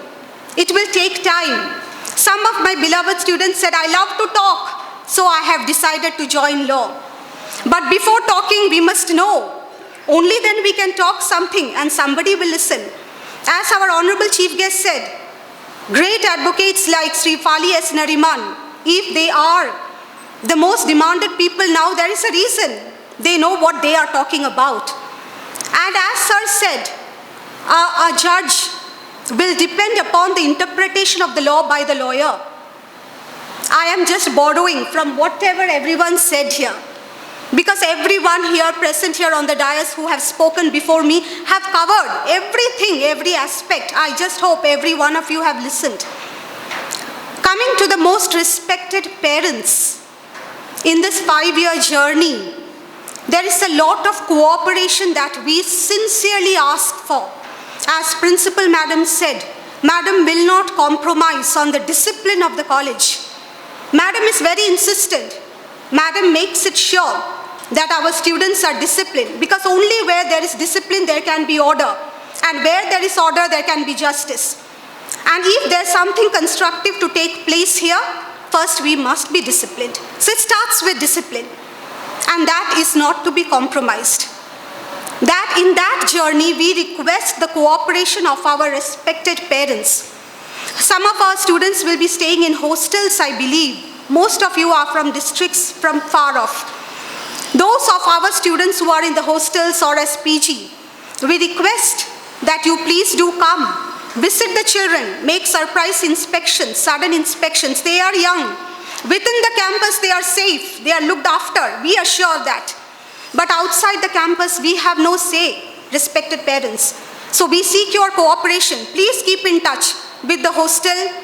It will take time. Some of my beloved students said, I love to talk, so I have decided to join law. But before talking, we must know. Only then we can talk something and somebody will listen. As our Honorable Chief Guest said, great advocates like Sri Fali S. Nariman, if they are the most demanded people now, there is a reason. They know what they are talking about. And as Sir said, a judge will depend upon the interpretation of the law by the lawyer. I am just borrowing from whatever everyone said here. Because everyone here present here on the dais who have spoken before me have covered everything, every aspect. I just hope every one of you have listened. Coming to the most respected parents, in this 5-year journey, there is a lot of cooperation that we sincerely ask for. As Principal Madam said, Madam will not compromise on the discipline of the college. Madam is very insistent. Madam makes it sure that our students are disciplined, because only where there is discipline there can be order, and where there is order there can be justice. And if there's something constructive to take place here, first we must be disciplined. So it starts with discipline, and that is not to be compromised. That in that journey we request the cooperation of our respected parents. Some of our students will be staying in hostels, I believe. Most of you are from districts from far off. Those of our students who are in the hostels or as PG, we request that you please do come, visit the children, make surprise inspections, sudden inspections. They are young. Within the campus they are safe, they are looked after, we assure that. But outside the campus we have no say, respected parents. So we seek your cooperation. Please keep in touch with the hostel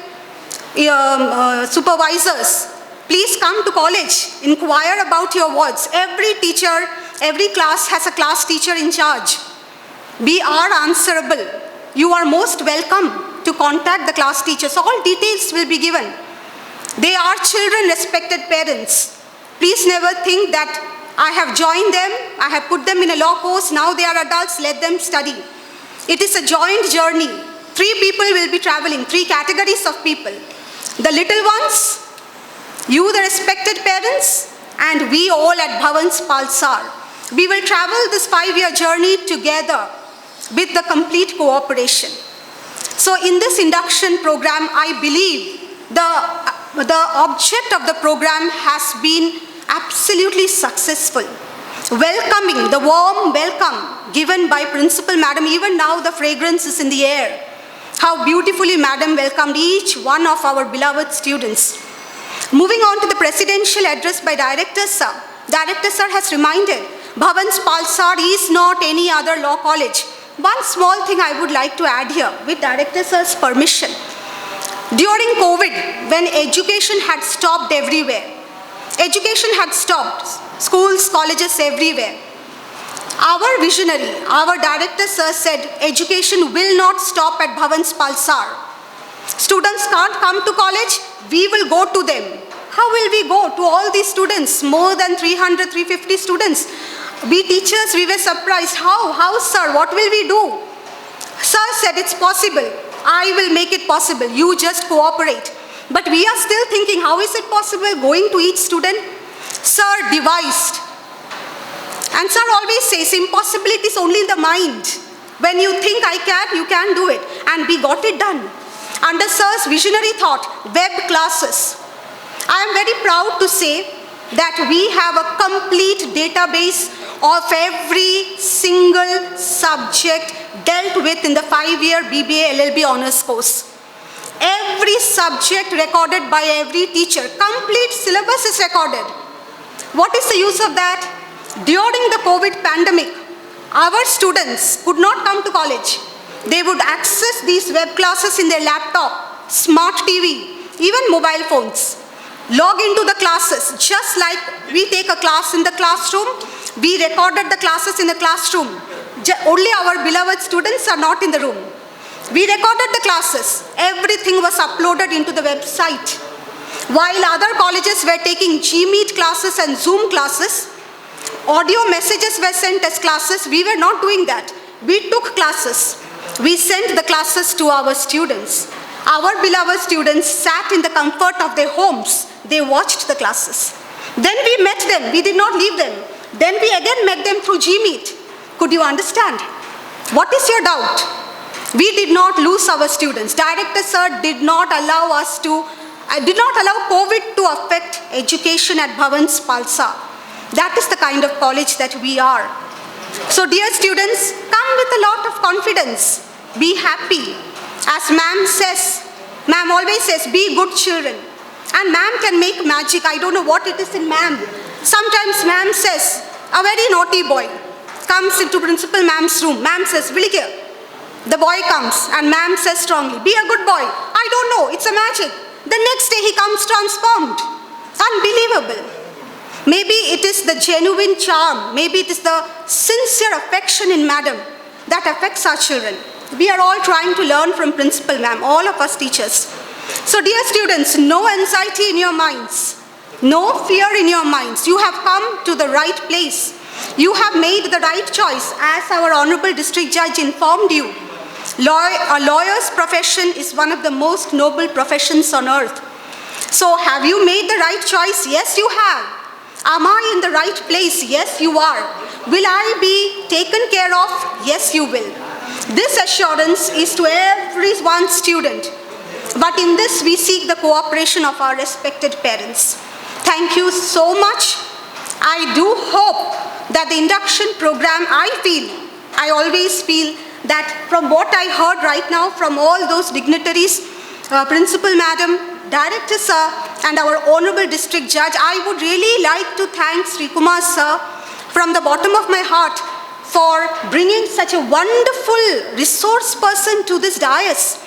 supervisors. Please come to college, inquire about your wards. Every teacher, every class has a class teacher in charge. We are answerable. You are most welcome to contact the class teachers. All details will be given. They are children, respected parents. Please never think that I have joined them, I have put them in a law course, now they are adults, let them study. It is a joint journey. 3 people will be traveling, 3 categories of people. The little ones, you the respected parents, and we all at Bhavan's Palsar. We will travel this 5-year journey together with the complete cooperation. So in this induction program, I believe the object of the program has been absolutely successful. Welcoming, the warm welcome given by Principal Madam, even now the fragrance is in the air. How beautifully Madam welcomed each one of our beloved students. Moving on to the presidential address by Director Sir. Director Sir has reminded, Bhavan's Palsar is not any other law college. One small thing I would like to add here, with Director Sir's permission. During COVID, when education had stopped everywhere, Education had stopped. Schools, colleges, everywhere. Our visionary, our director sir said, education will not stop at Bhavan's Palsar. Students can't come to college, we will go to them. How will we go to all these students? More than 300, 350 students. We teachers, we were surprised. How sir, what will we do? Sir said, it's possible. I will make it possible. You just cooperate. But we are still thinking, how is it possible going to each student? Sir devised. And sir always says, impossibility is only in the mind. When you think I can, you can do it. And we got it done. Under sir's visionary thought, web classes. I am very proud to say that we have a complete database of every single subject dealt with in the 5-year BBA LLB honors course. Every subject recorded by every teacher. Complete syllabus is recorded. What is the use of that? During the COVID pandemic, our students could not come to college. They would access these web classes in their laptop, smart TV, even mobile phones. Log into the classes, just like we take a class in the classroom, we recorded the classes in the classroom. Only our beloved students are not in the room. We recorded the classes. Everything was uploaded into the website. While other colleges were taking Gmeet classes and Zoom classes, audio messages were sent as classes. We were not doing that. We took classes. We sent the classes to our students. Our beloved students sat in the comfort of their homes. They watched the classes. Then we met them. We did not leave them. Then we again met them through Gmeet. Could you understand? What is your doubt? We did not lose our students. Director sir did not allow COVID to affect education at Bhavan's Palsa. That is the kind of college that we are. So dear students, come with a lot of confidence. Be happy. As ma'am always says, be good children. And ma'am can make magic. I don't know what it is in ma'am. Sometimes ma'am says, a very naughty boy comes into principal ma'am's room. Ma'am says, Vilikya. The boy comes and ma'am says strongly, be a good boy. I don't know, it's a magic. The next day he comes transformed. Unbelievable. Maybe it is the genuine charm. Maybe it is the sincere affection in madam that affects our children. We are all trying to learn from principal ma'am, all of us teachers. So dear students, no anxiety in your minds. No fear in your minds. You have come to the right place. You have made the right choice, as our Honorable District Judge informed you. A lawyer's profession is one of the most noble professions on earth. So have you made the right choice? Yes, you have. Am I in the right place? Yes, you are. Will I be taken care of? Yes, you will. This assurance is to every one student. But in this, we seek the cooperation of our respected parents. Thank you so much. I do hope that the induction program, I always feel that from what I heard right now from all those dignitaries, Principal Madam, Director Sir, and our Honorable District Judge, I would really like to thank Sri Kumar Sir from the bottom of my heart for bringing such a wonderful resource person to this dais.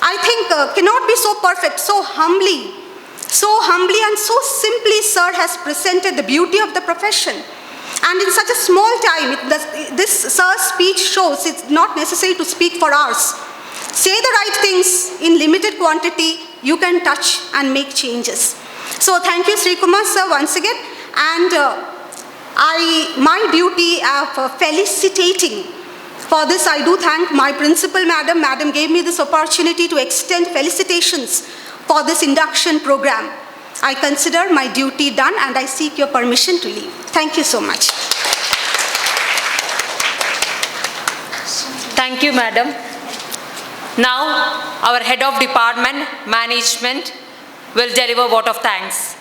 I think cannot be so perfect, so humbly and so simply Sir has presented the beauty of the profession. And in such a small time, this Sir's speech shows it's not necessary to speak for hours. Say the right things in limited quantity, you can touch and make changes. So thank you, Sri Kumar Sir, once again. And my duty of felicitating, for this I do thank my principal madam. Madam gave me this opportunity to extend felicitations for this induction program. I consider my duty done and I seek your permission to leave. Thank you so much. Thank you, madam. Now, our head of department, management, will deliver vote of thanks.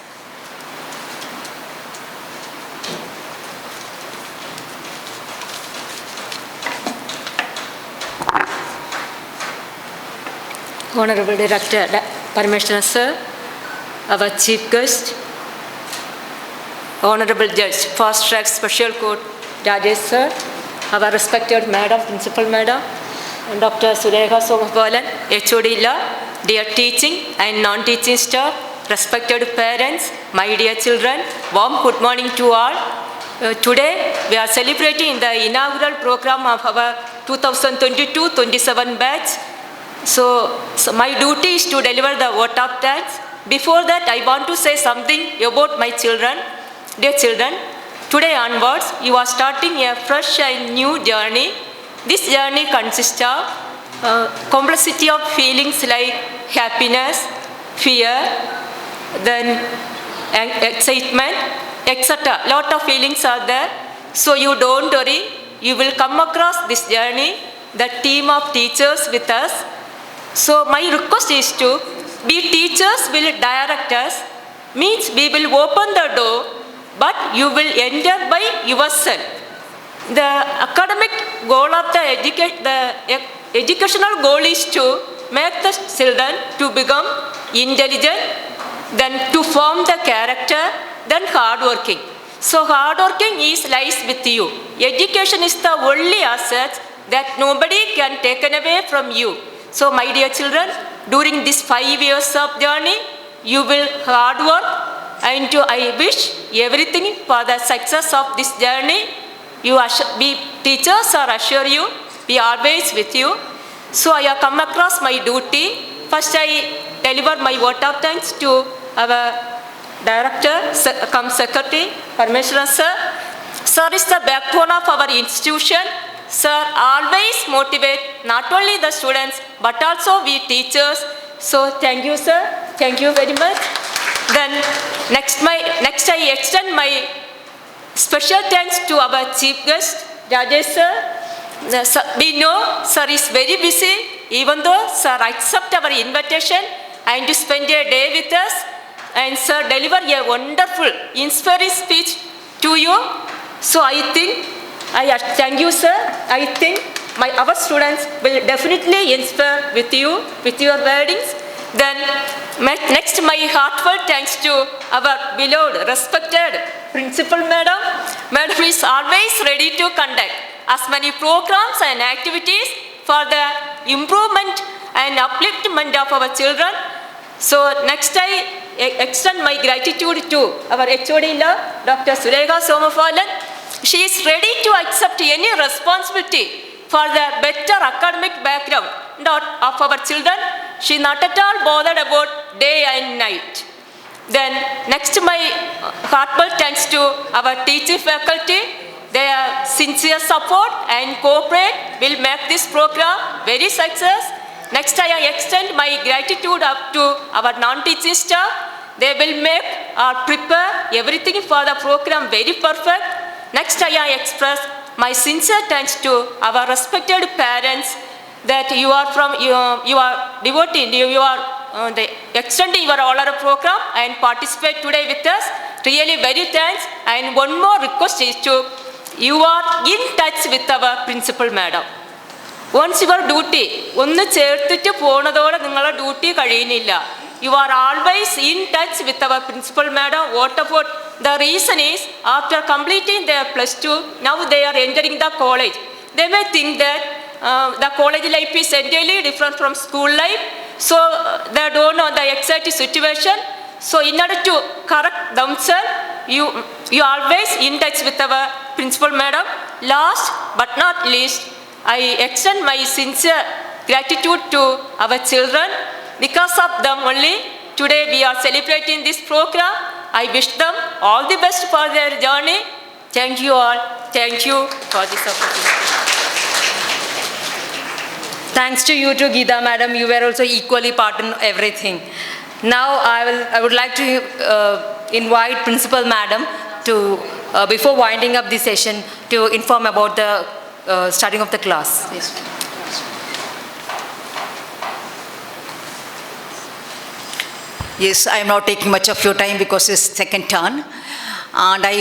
Honorable Director Parameshwar Sir, our Chief Guest, Honorable Judge, Fast Track Special Court Judges Sir, our respected Madam, Principal Madam, and Dr. Surekha Somapalan, HOD Law, dear teaching and non-teaching staff, respected parents, my dear children, warm good morning to all. Today we are celebrating the inaugural program of our 2022-27 batch. So my duty is to deliver the vote of thanks. Before that, I want to say something about my children. Dear children, today onwards, you are starting a fresh and new journey. This journey consists of complexity of feelings like happiness, fear, then excitement, etc. Lot of feelings are there. So you don't worry. You will come across this journey, the team of teachers with us. So my request is to be teachers will direct us, means we will open the door, but you will enter by yourself. The academic goal of the educational goal is to make the children to become intelligent, then to form the character, then hardworking. So hardworking lies with you. Education is the only asset that nobody can take away from you. So my dear children, during this 5 years of journey, you will hard work, and I wish everything for the success of this journey. Teachers are assure you, be always with you. So I have come across my duty. First I deliver my vote of thanks to our director, secretary, Parmeshwaran sir. Sir is the backbone of our institution. Sir always motivate not only the students but also we teachers. So thank you, sir. Thank you very much. Then next I extend my special thanks to our chief guest, Rajesh sir. We know sir is very busy, even though sir accept our invitation and to spend a day with us. And sir deliver a wonderful, inspiring speech to you. So I thank you, sir. I think our students will definitely inspire with you, with your wordings. Then next my heartfelt thanks to our beloved, respected principal madam. Madam is always ready to conduct as many programs and activities for the improvement and upliftment of our children. So next I extend my gratitude to our HOD, Dr. Surekha Somapalan. She is ready to accept any responsibility for the better academic background of our children. She not at all bothered about day and night. Then next my heartfelt thanks to our teaching faculty. Their sincere support and cooperate will make this program very success. Next I extend my gratitude up to our non-teaching staff. They will make or prepare everything for the program very perfect. Next I express my sincere thanks to our respected parents that you are devoting, you are extending your all-around program and participate today with us. Really very thanks. And one more request is to, you are in touch with our principal madam. Once your duty, ഒന്ന് ചേർത്തിട്ട് പോണതോടെ നിങ്ങളുടെ duty കഴിയുന്നില്ല. You are always in touch with our principal madam. What about the reason is, after completing their +2, now they are entering the college. They may think that the college life is entirely different from school life. So they don't know the exact situation. So in order to correct themselves, you always in touch with our principal madam. Last but not least, I extend my sincere gratitude to our children. Because of them only, today we are celebrating this program. I wish them all the best for their journey. Thank you all. Thank you for this opportunity. Thanks to you too, Geeta madam. You were also equally part in everything. Now I would like to invite Principal Madam to, before winding up this session, to inform about the starting of the class. Yes. Yes, I am not taking much of your time because it's second turn. And I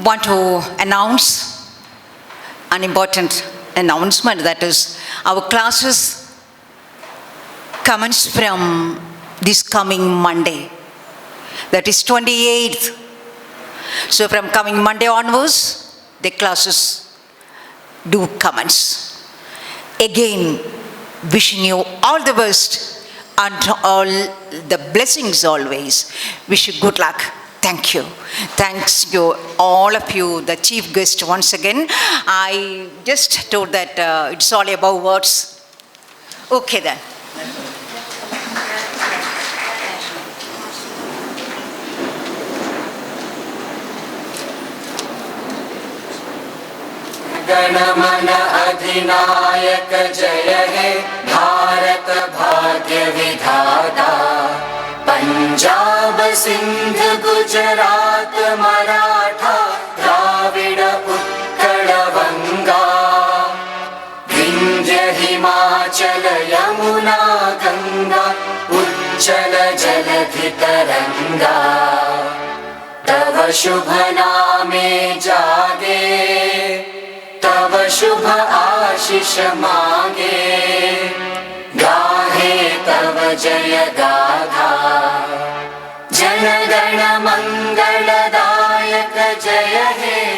want to announce an important announcement, that is our classes commence from this coming Monday, that is 28th. So from coming Monday onwards, the classes do commence. Again, wishing you all the best and all the blessings always. Wish you good luck. Thank you. Thanks to all of you, the chief guest once again. I just told that it's all about words. Okay then. गणमन अधिनायक जय हे भारत भाग्य विधाता पंजाब सिंध गुजरात मराठा द्राविड उत्कल बंगा विंध्य हिमाचल यमुना गंगा उज्जल जलधि तरंगा तव शुभ नामे जागे तव शुभ आशीष मांगे गाहे तव जय गाथा जन गण मंगलदायक जय हे